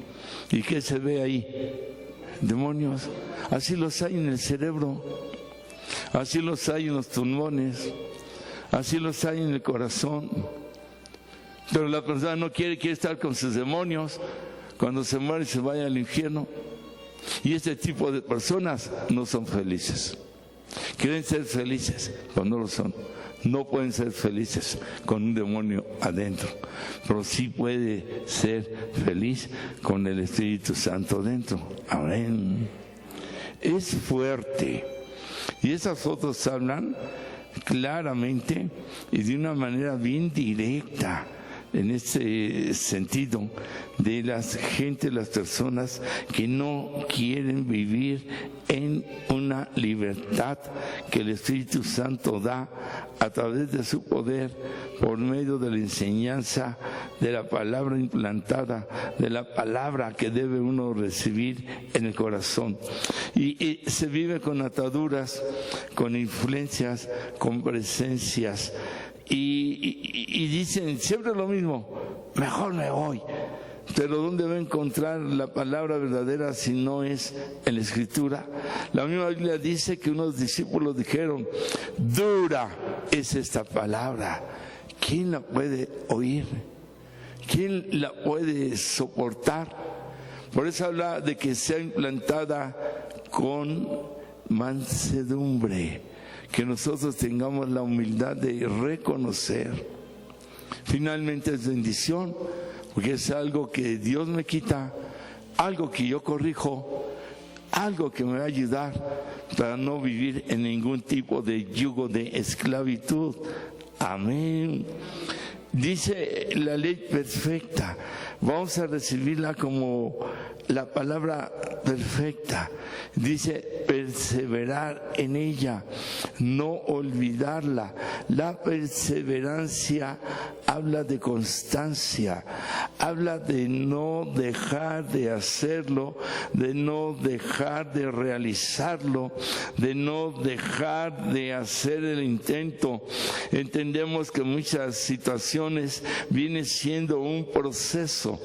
¿Y qué se ve ahí? Demonios. Así los hay en el cerebro, así los hay en los pulmones, así los hay en el corazón. Pero la persona no quiere estar con sus demonios. Cuando se muere se vaya al infierno. Y este tipo de personas no son felices. Quieren ser felices, pero no lo son. No pueden ser felices con un demonio adentro, pero sí puede ser feliz con el Espíritu Santo dentro. Amén. Es fuerte. Y esas fotos hablan claramente y de una manera bien directa, en ese sentido, de las personas que no quieren vivir en una libertad que el Espíritu Santo da a través de su poder, por medio de la enseñanza, de la palabra implantada, de la palabra que debe uno recibir en el corazón. Y se vive con ataduras, con influencias, con presencias. Y dicen siempre lo mismo, mejor me voy. Pero ¿dónde va a encontrar la palabra verdadera si no es en la Escritura? La misma Biblia dice que unos discípulos dijeron, dura es esta palabra, ¿quién la puede oír? ¿Quién la puede soportar? Por eso habla de que sea implantada con mansedumbre, que nosotros tengamos la humildad de reconocer. Finalmente es bendición, porque es algo que Dios me quita, algo que yo corrijo, algo que me va a ayudar para no vivir en ningún tipo de yugo de esclavitud. Amén. Dice la ley perfecta, vamos a recibirla como la palabra perfecta. Dice perseverar en ella, no olvidarla. La perseverancia habla de constancia, habla de no dejar de hacerlo, de no dejar de realizarlo, de no dejar de hacer el intento. Entendemos que muchas situaciones viene siendo un proceso,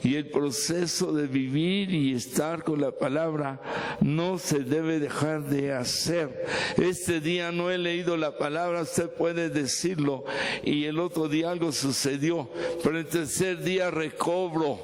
y el proceso de vivir y estar con la palabra no se debe dejar de hacer. Este día no he leído la palabra, usted puede decirlo, y el otro día algo sucedió, pero el tercer día recobro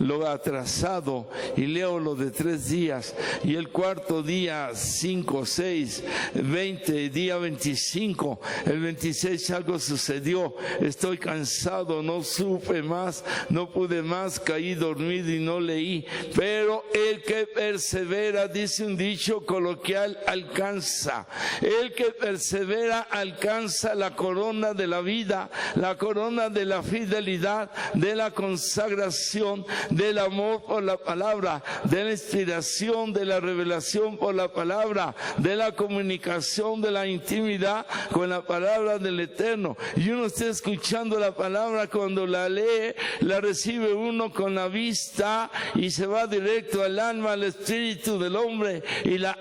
lo atrasado y leo lo de 3 días, y el cuarto día 5, 6, 20, día 25, el 26 algo sucedió, estoy cansado, no supe más, no pude más, caí dormido y no leí. Pero el que persevera, dice un dicho coloquial, alcanza. El que persevera alcanza la corona de la vida, la corona de la fidelidad, de la consagración, del amor por la palabra, de la inspiración, de la revelación por la palabra, de la comunicación, de la intimidad con la palabra del Eterno. Y uno está escuchando la palabra, cuando la lee, la recibe uno con la vista y se va directo al alma, al espíritu del hombre, y la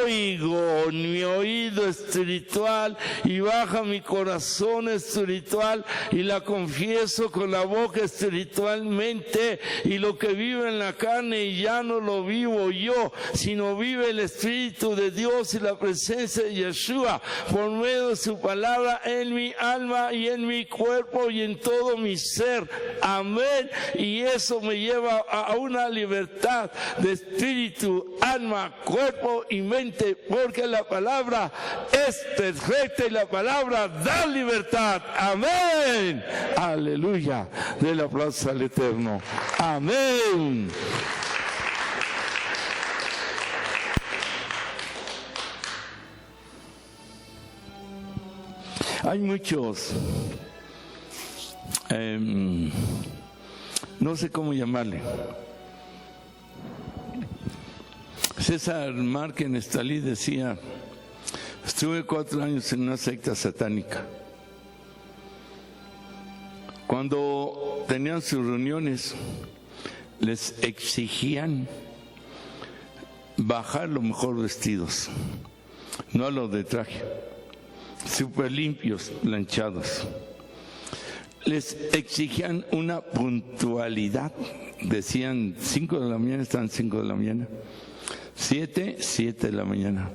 oigo en mi oído espiritual, y baja mi corazón espiritual, y la confieso con la boca espiritualmente, y lo que vive en la carne y ya no lo vivo yo, sino vive el Espíritu de Dios y la presencia de Yeshua por medio de su palabra en mi alma y en mi cuerpo y en todo mi ser. Amén. Y eso me lleva a una libertad de espíritu, alma, cuerpo y mente, porque la palabra es perfecta y la palabra da libertad. Amén. Aleluya. Del aplauso al Eterno. Amén. Hay muchos, no sé cómo llamarle. César Márquez Nestalí decía: estuve 4 años en una secta satánica. Cuando tenían sus reuniones, les exigían bajar lo mejor vestidos, no a los de traje, súper limpios, planchados. Les exigían una puntualidad. Decían 5 de la mañana, estaban 5 de la mañana. 7 de la mañana.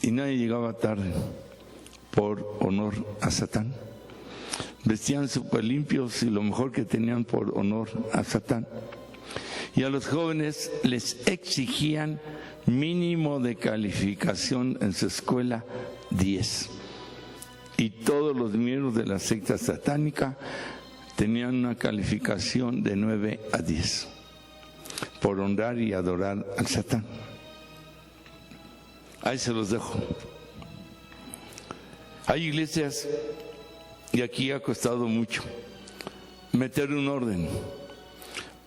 Y nadie llegaba tarde, por honor a Satán. Vestían súper limpios y lo mejor que tenían por honor a Satán. Y a los jóvenes les exigían mínimo de calificación en su escuela 10. Y todos los miembros de la secta satánica tenían una calificación de 9 a 10 por honrar y adorar al Satán. Ahí se los dejo. Hay iglesias, y aquí ha costado mucho meter un orden,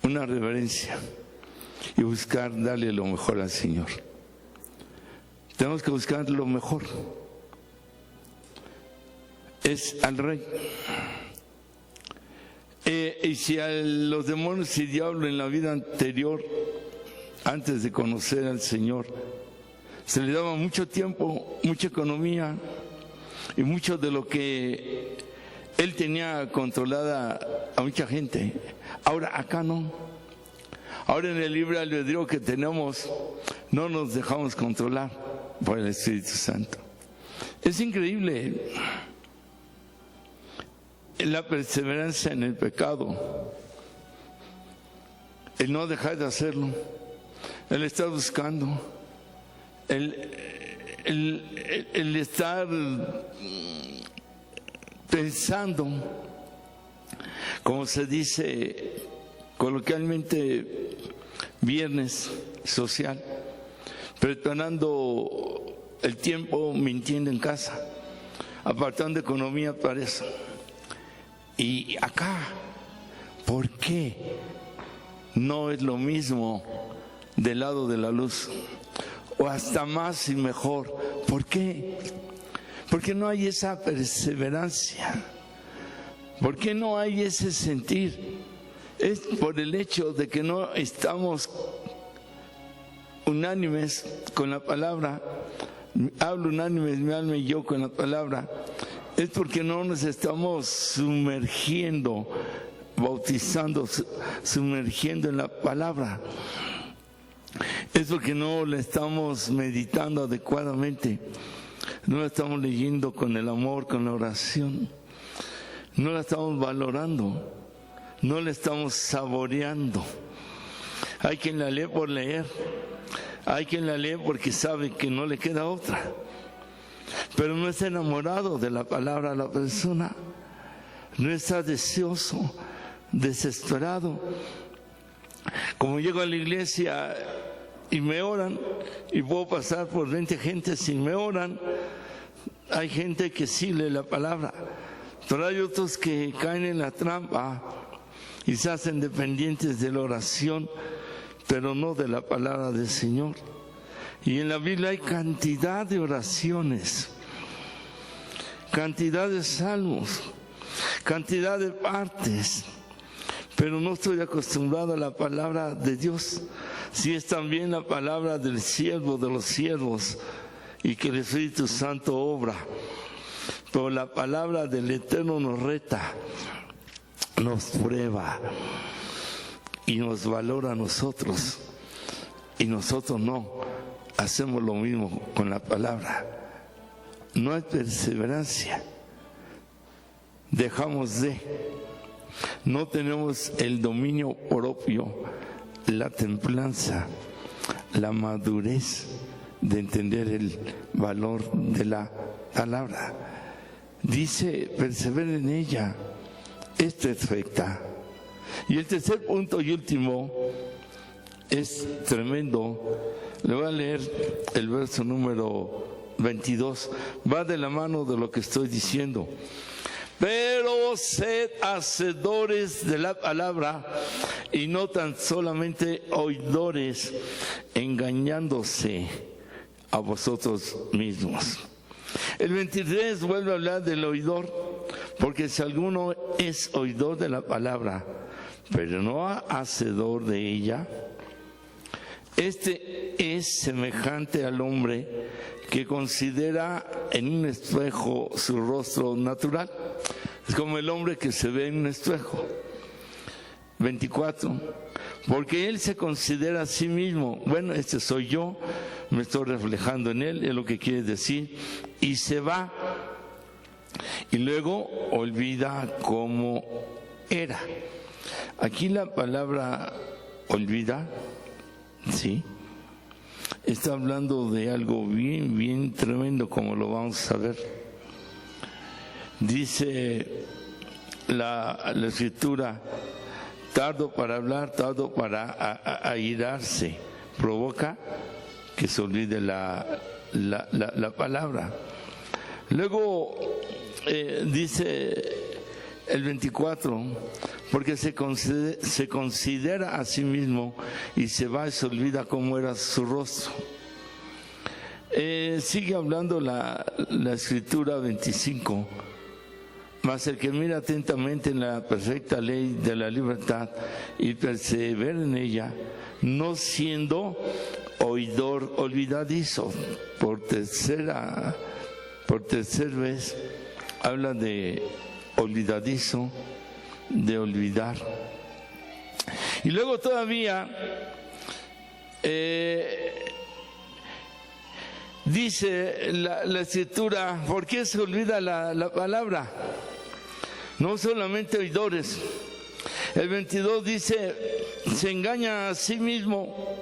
una reverencia y buscar darle lo mejor al Señor. Tenemos que buscar lo mejor. Es al Rey. Y si a los demonios y diablo en la vida anterior, antes de conocer al Señor, se le daba mucho tiempo, mucha economía y mucho de lo que él tenía controlada a mucha gente. Ahora acá no. Ahora en el libre albedrío que tenemos, no nos dejamos controlar por el Espíritu Santo. Es increíble la perseverancia en el pecado, el no dejar de hacerlo, el estar buscando, el estar pensando, como se dice coloquialmente, viernes social. preparando el tiempo, mintiendo en casa, apartando economía para eso. Y acá, ¿por qué no es lo mismo del lado de la luz? O hasta más y mejor. ¿Por qué? Porque no hay esa perseverancia. ¿Por qué no hay ese sentir? Es por el hecho de que no estamos unánimes con la palabra. Hablo unánimes mi alma y yo con la palabra. Es porque no nos estamos sumergiendo, bautizando, sumergiendo en la palabra. Es porque no la estamos meditando adecuadamente. No la estamos leyendo con el amor, con la oración. No la estamos valorando. No la estamos saboreando. Hay quien la lee por leer. Hay quien la lee porque sabe que no le queda otra. Pero no está enamorado de la palabra la persona. No está deseoso, desesperado. Como llego a la iglesia y me oran, y puedo pasar por 20 gentes y me oran, hay gente que sí lee la palabra, pero hay otros que caen en la trampa y se hacen dependientes de la oración, pero no de la palabra del Señor. Y en la Biblia hay cantidad de oraciones, cantidad de salmos, cantidad de partes, pero no estoy acostumbrado a la palabra de Dios. Si es también la palabra del siervo de los siervos y que el Espíritu Santo obra, pero la palabra del Eterno nos reta, nos prueba y nos valora a nosotros, y nosotros no hacemos lo mismo con la palabra. No hay perseverancia, no tenemos el dominio propio, la templanza, la madurez de entender el valor de la palabra. Dice, persevera en ella, es perfecta. Y el tercer punto y último es tremendo. Le voy a leer el verso número 22. Va de la mano de lo que estoy diciendo. Pero sed hacedores de la palabra y no tan solamente oidores, engañándose a vosotros mismos. El 23 vuelve a hablar del oidor, porque si alguno es oidor de la palabra, pero no hacedor de ella, este es semejante al hombre que considera en un espejo su rostro natural. Es como el hombre que se ve en un espejo. 24. Porque él se considera a sí mismo, bueno, este soy yo, me estoy reflejando en él, es lo que quiere decir, y se va, y luego olvida cómo era. Aquí la palabra olvida, ¿sí?, está hablando de algo bien, bien tremendo, como lo vamos a ver. Dice la Escritura, tardo para hablar, tardo para airarse, provoca que se olvide la palabra. Luego dice el 24, porque se considera a sí mismo y se va y se olvida cómo era su rostro. Sigue hablando la Escritura 25. Mas el que mira atentamente en la perfecta ley de la libertad y persevera en ella, no siendo oidor olvidadizo. Por tercera vez habla de olvidadizo, de olvidar. Y luego todavía dice la Escritura, ¿por qué se olvida la palabra? No solamente oidores. El 22 dice, se engaña a sí mismo.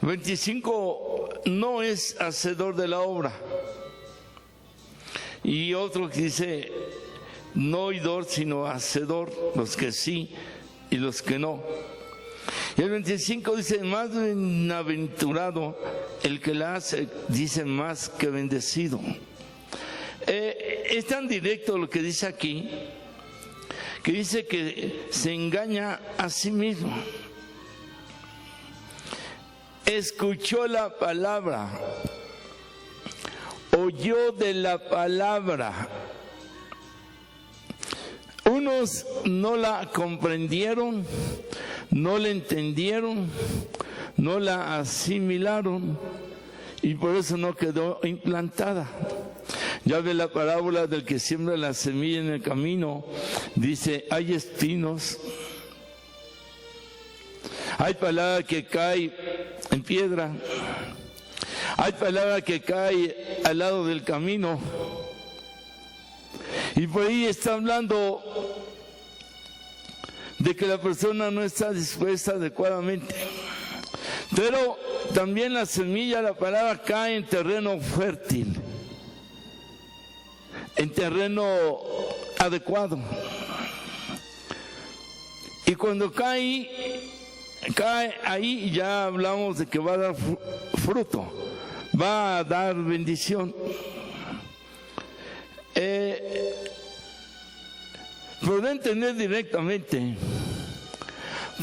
25, no es hacedor de la obra. Y otro que dice, no oidor, sino hacedor, los que sí y los que no. Y el 25 dice, más bienaventurado el que la hace, dice más que bendecido. Es tan directo lo que dice aquí, que dice que se engaña a sí mismo. Escuchó la palabra, oyó de la palabra. Unos no la comprendieron, no la entendieron, no la asimilaron y por eso no quedó implantada. Ya ve la parábola del que siembra la semilla en el camino. Dice, hay espinos, hay palabra que cae en piedra, hay palabra que cae al lado del camino. Y por ahí está hablando de que la persona no está dispuesta adecuadamente. Pero también la semilla, la palabra, cae en terreno fértil, en terreno adecuado. Y cuando cae ahí, ya hablamos de que va a dar fruto, va a dar bendición. Puedo entender directamente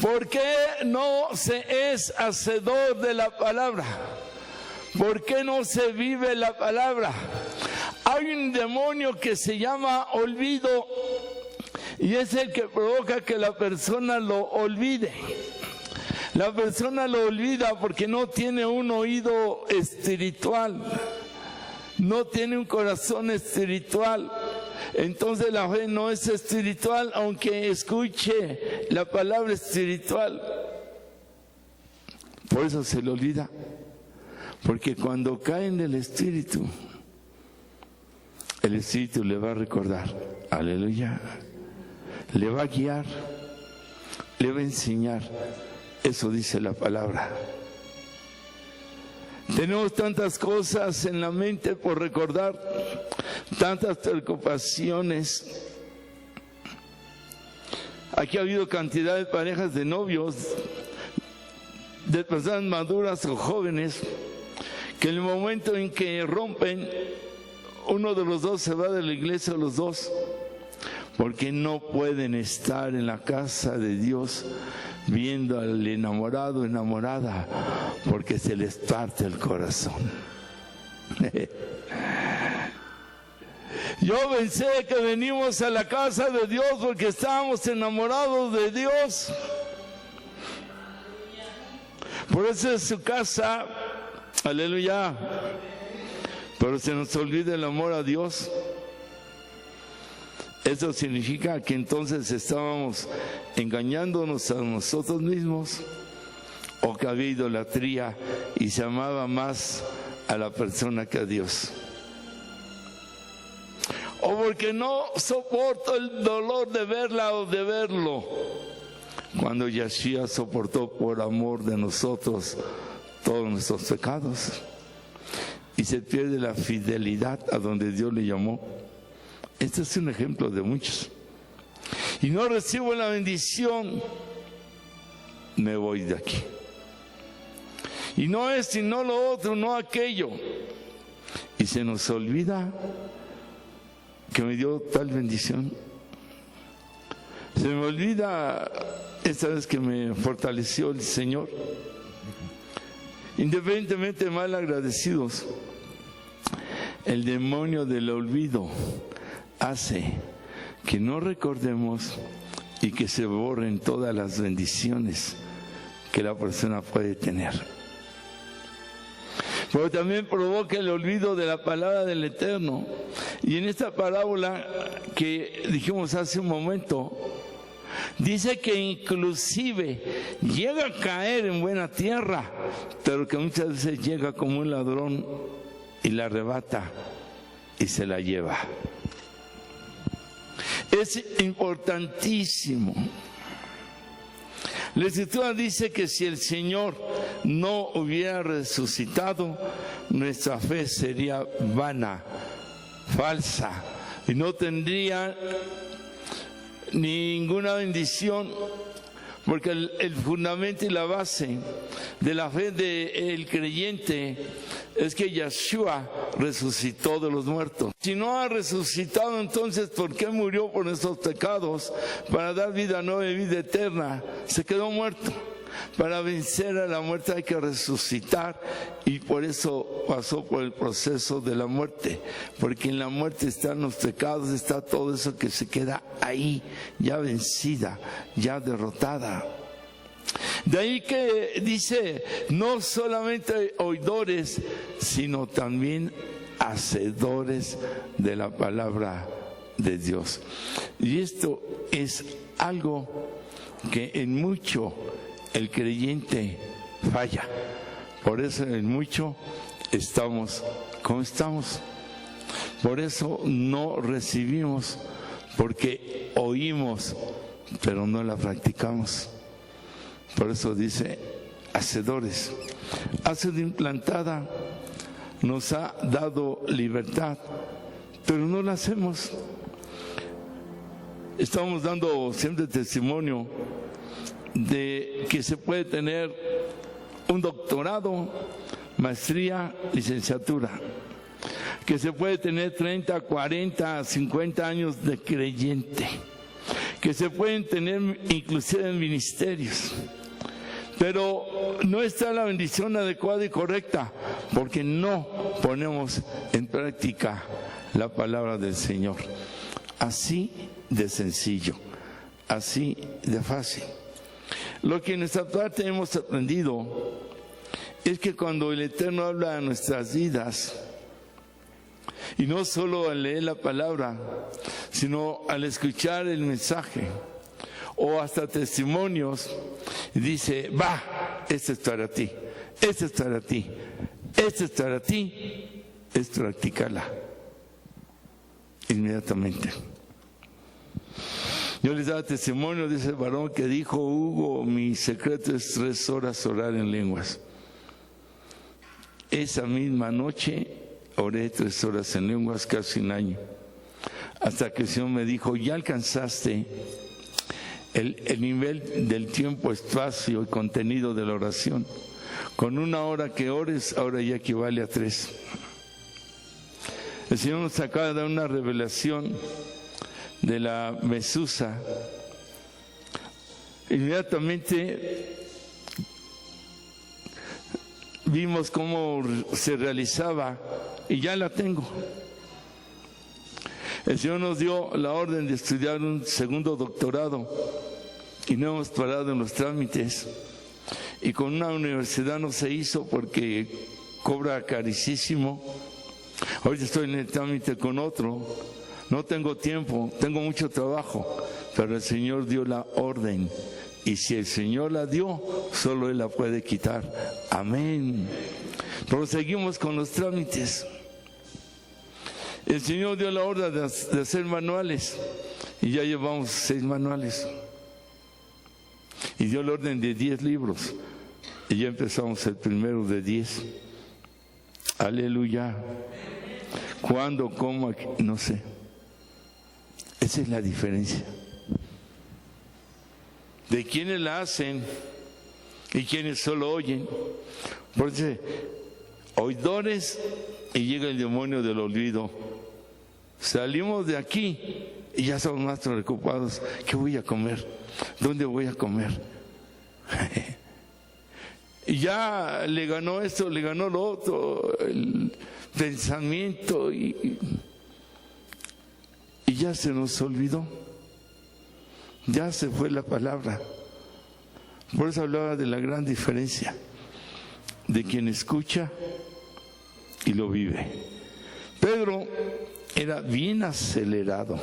por qué no se es hacedor de la palabra, por qué no se vive la palabra. Hay un demonio que se llama olvido y es el que provoca que la persona lo olvide. La persona lo olvida porque no tiene un oído espiritual, no tiene un corazón espiritual. Entonces la fe no es espiritual, aunque escuche la palabra espiritual. Por eso se le olvida, porque cuando cae en el Espíritu le va a recordar, aleluya, le va a guiar, le va a enseñar. Eso dice la palabra. Tenemos tantas cosas en la mente por recordar, tantas preocupaciones. Aquí ha habido cantidad de parejas de novios, de personas maduras o jóvenes, que en el momento en que rompen, uno de los dos se va de la iglesia, los dos, porque no pueden estar en la casa de Dios viendo al enamorado, enamorada, porque se les parte el corazón. Yo pensé que venimos a la casa de Dios porque estábamos enamorados de Dios. Por eso es su casa, aleluya. Pero se nos olvida el amor a Dios. Eso significa que entonces estábamos engañándonos a nosotros mismos, o que había idolatría y se amaba más a la persona que a Dios. O porque no soporto el dolor de verla o de verlo, cuando Yeshua soportó por amor de nosotros todos nuestros pecados. Y se pierde la fidelidad a donde Dios le llamó. Este es un ejemplo de muchos. Y no recibo la bendición, me voy de aquí. Y no es sino lo otro, no aquello. Y se nos olvida que me dio tal bendición. Se me olvida esta vez que me fortaleció el Señor. Independientemente de mal agradecidos, el demonio del olvido hace que no recordemos y que se borren todas las bendiciones que la persona puede tener. Pero también provoca el olvido de la palabra del Eterno. Y en esta parábola que dijimos hace un momento, dice que inclusive llega a caer en buena tierra, pero que muchas veces llega como un ladrón y la arrebata y se la lleva. Es importantísimo. La Escritura dice que si el Señor no hubiera resucitado, nuestra fe sería vana, falsa, y no tendría ninguna bendición, porque el fundamento y la base de la fe del creyente es que Yeshua resucitó de los muertos. Si no ha resucitado, entonces ¿por qué murió por nuestros pecados? Para dar vida nueva y vida eterna. Se quedó muerto. Para vencer a la muerte hay que resucitar, y por eso pasó por el proceso de la muerte, porque en la muerte están los pecados, está todo eso que se queda ahí, ya vencida, ya derrotada. De ahí que dice, no solamente oidores, sino también hacedores de la palabra de Dios. Y esto es algo que en mucho el creyente falla. Por eso en mucho estamos como estamos. Por eso no recibimos, porque oímos, pero no la practicamos. Por eso dice hacedores. Ha sido implantada, nos ha dado libertad, pero no la hacemos. Estamos dando siempre testimonio de que se puede tener un doctorado, maestría, licenciatura, que se puede tener 30, 40, 50 años de creyente, que se pueden tener inclusive en ministerios, pero no está la bendición adecuada y correcta, porque no ponemos en práctica la palabra del Señor. Así de sencillo, así de fácil. Lo que en nuestra parte hemos aprendido es que cuando el Eterno habla de nuestras vidas, y no solo al leer la palabra, sino al escuchar el mensaje o hasta testimonios, dice, va, esto es para ti, esto es para ti, esto es para ti, es practicarla inmediatamente. Yo les daba testimonio de ese varón que dijo, Hugo, mi secreto es 3 horas orar en lenguas. Esa misma noche oré 3 horas en lenguas, casi un año, hasta que el Señor me dijo, ya alcanzaste el nivel del tiempo, espacio y contenido de la oración. Con 1 hora que ores, ahora ya equivale a 3. El Señor nos acaba de dar una revelación de la mesusa. Inmediatamente vimos cómo se realizaba y ya la tengo. El Señor nos dio la orden de estudiar un segundo doctorado y no hemos parado en los trámites, y con una universidad no se hizo porque cobra carísimo. Ahorita estoy en el trámite con otro. No tengo tiempo, tengo mucho trabajo, pero el Señor dio la orden, y si el Señor la dio, solo Él la puede quitar. Amén. Proseguimos con los trámites. El Señor dio la orden de hacer manuales, y ya llevamos 6 manuales. Y dio la orden de 10 libros, y ya empezamos el primero de 10. Aleluya. ¿Cuándo? ¿Cómo? No sé. Esa es la diferencia de quienes la hacen y quienes solo oyen. Por eso, oidores, y llega el demonio del olvido. Salimos de aquí y ya somos más preocupados. ¿Qué voy a comer? ¿Dónde voy a comer? Y ya le ganó esto, le ganó lo otro, el pensamiento, y ya se nos olvidó, ya se fue la palabra. Por eso hablaba de la gran diferencia de quien escucha y lo vive. Pedro era bien acelerado,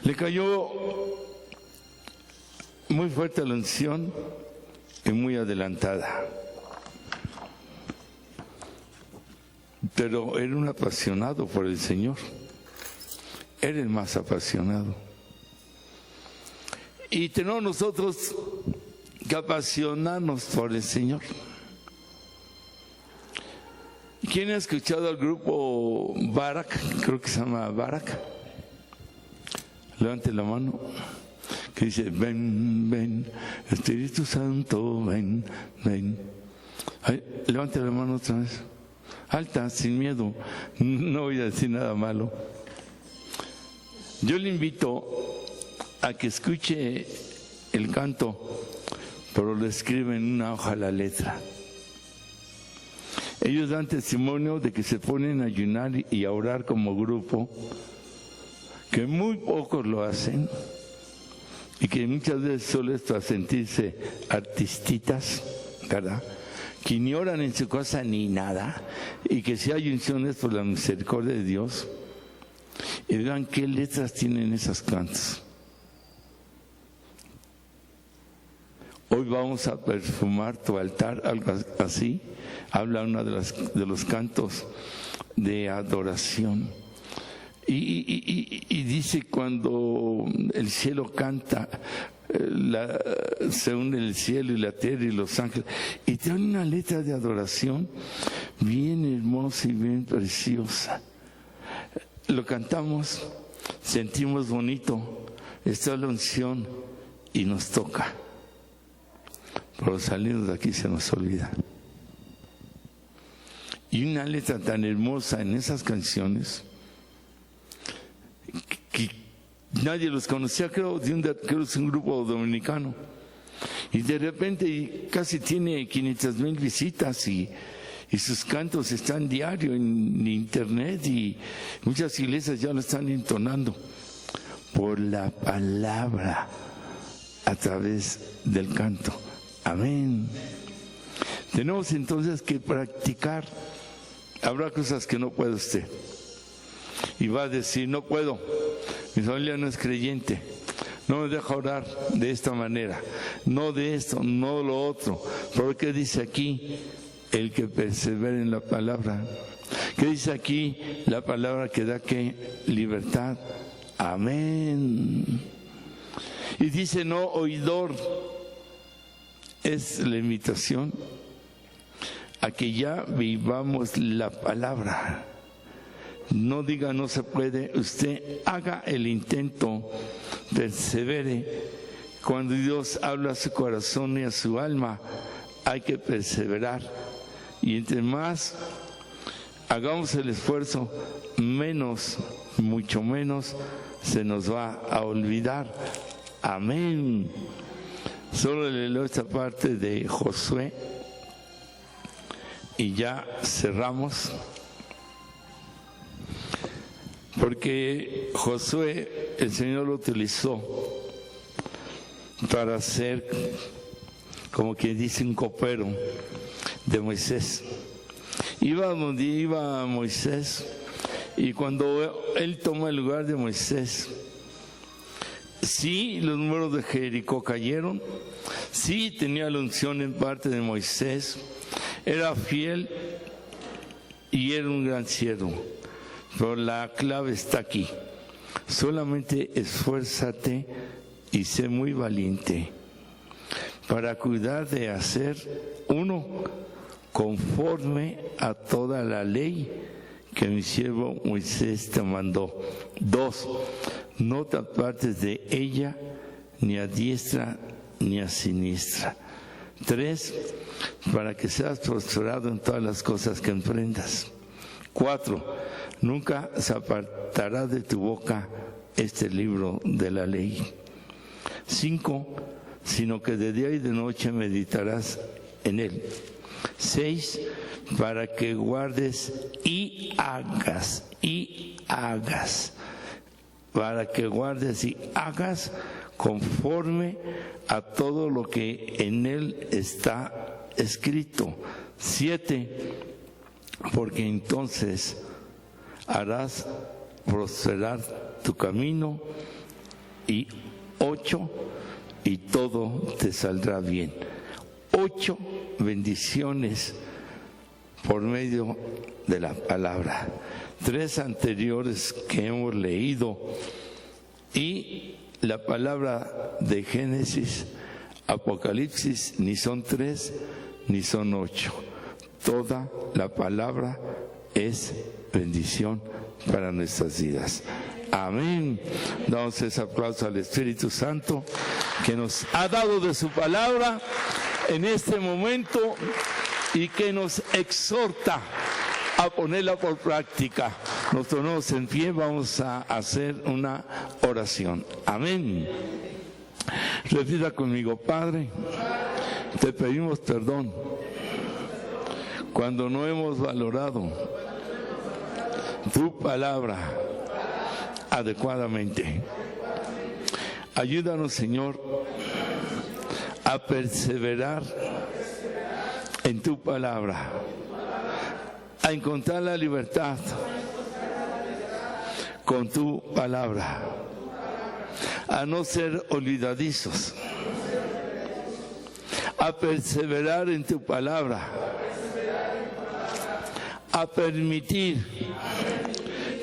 le cayó muy fuerte la unción y muy adelantada, pero era un apasionado por el Señor. Era el más apasionado. Y tenemos nosotros que apasionarnos por el Señor. ¿Quién ha escuchado al grupo Barak? Creo que se llama Barak. Levante la mano. que dice, ven, ven, Espíritu Santo, ven, ven. Ay, levante la mano otra vez. Alta, sin miedo. No voy a decir nada malo. Yo le invito a que escuche el canto, pero lo escribe en una hoja la letra. Ellos dan testimonio de que se ponen a ayunar y a orar como grupo, que muy pocos lo hacen y que muchas veces solo es para sentirse artistitas, ¿verdad? Que ni oran en su casa ni nada, y que si hay unciones por la misericordia de Dios. Y vean qué letras tienen esas cantos. Hoy vamos a perfumar tu altar, algo así. Habla una de los cantos de adoración. Y dice cuando el cielo canta, se une el cielo y la tierra y los ángeles. Y tiene una letra de adoración bien hermosa y bien preciosa. Lo cantamos, sentimos bonito, está la unción y nos toca. Pero salir de aquí se nos olvida. Y una letra tan hermosa en esas canciones que nadie los conocía, creo que es un grupo dominicano. Y de repente casi tiene 500,000 visitas y sus cantos están diario en internet y muchas iglesias ya lo están entonando por la palabra a través del canto. Amén. Tenemos entonces que practicar. Habrá cosas que no puede usted. Y va a decir, no puedo. Mi familia no es creyente. No me deja orar de esta manera. No de esto, no lo otro. ¿Por qué dice aquí? El que persevera en la palabra. ¿Qué dice aquí? La palabra que da ¿qué? Libertad. Amén. Y dice no oidor. Es la invitación a que ya vivamos la palabra. No diga no se puede, usted haga el intento, persevere. Cuando Dios habla a su corazón y a su alma, hay que perseverar. Y entre más hagamos el esfuerzo, menos, mucho menos, se nos va a olvidar. Amén. Solo le leo esta parte de Josué y ya cerramos. Porque Josué, el Señor lo utilizó para ser, como quien dice, un copero de Moisés. Iba donde iba Moisés, y cuando él tomó el lugar de Moisés, sí, los muros de Jericó cayeron, sí tenía la unción en parte de Moisés, era fiel y era un gran siervo. Pero la clave está aquí. Solamente esfuérzate y sé muy valiente para cuidar de hacer, uno, conforme a toda la ley que mi siervo Moisés te mandó. Dos, no te apartes de ella ni a diestra ni a siniestra. Tres, para que seas prosperado en todas las cosas que emprendas. Cuatro, nunca se apartará de tu boca este libro de la ley. Cinco, sino que de día y de noche meditarás en él. Seis, para que guardes y hagas, para que guardes y hagas conforme a todo lo que en él está escrito. 7, porque entonces harás prosperar tu camino. Y 8, y todo te saldrá bien. 8 bendiciones por medio de la palabra. 3 anteriores que hemos leído y la palabra de Génesis, Apocalipsis, ni son 3 ni son 8. Toda la palabra es bendición para nuestras vidas. Amén. Damos ese aplauso al Espíritu Santo que nos ha dado de su palabra en este momento y que nos exhorta a ponerla por práctica. Nos ponemos en pie, vamos a hacer una oración. Amén. Repita conmigo: Padre, te pedimos perdón cuando no hemos valorado tu palabra adecuadamente. Ayúdanos, Señor, a perseverar en tu palabra, a encontrar la libertad con tu palabra, a no ser olvidadizos, a perseverar en tu palabra, a permitir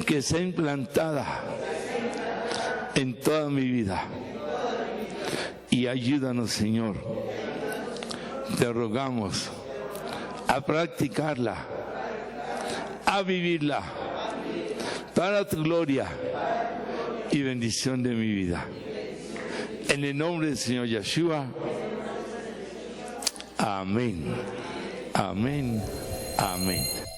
que sea implantada en toda mi vida. Y ayúdanos, Señor, te rogamos, a practicarla, a vivirla para tu gloria y bendición de mi vida. En el nombre del Señor Yeshua. Amén. Amén. Amén.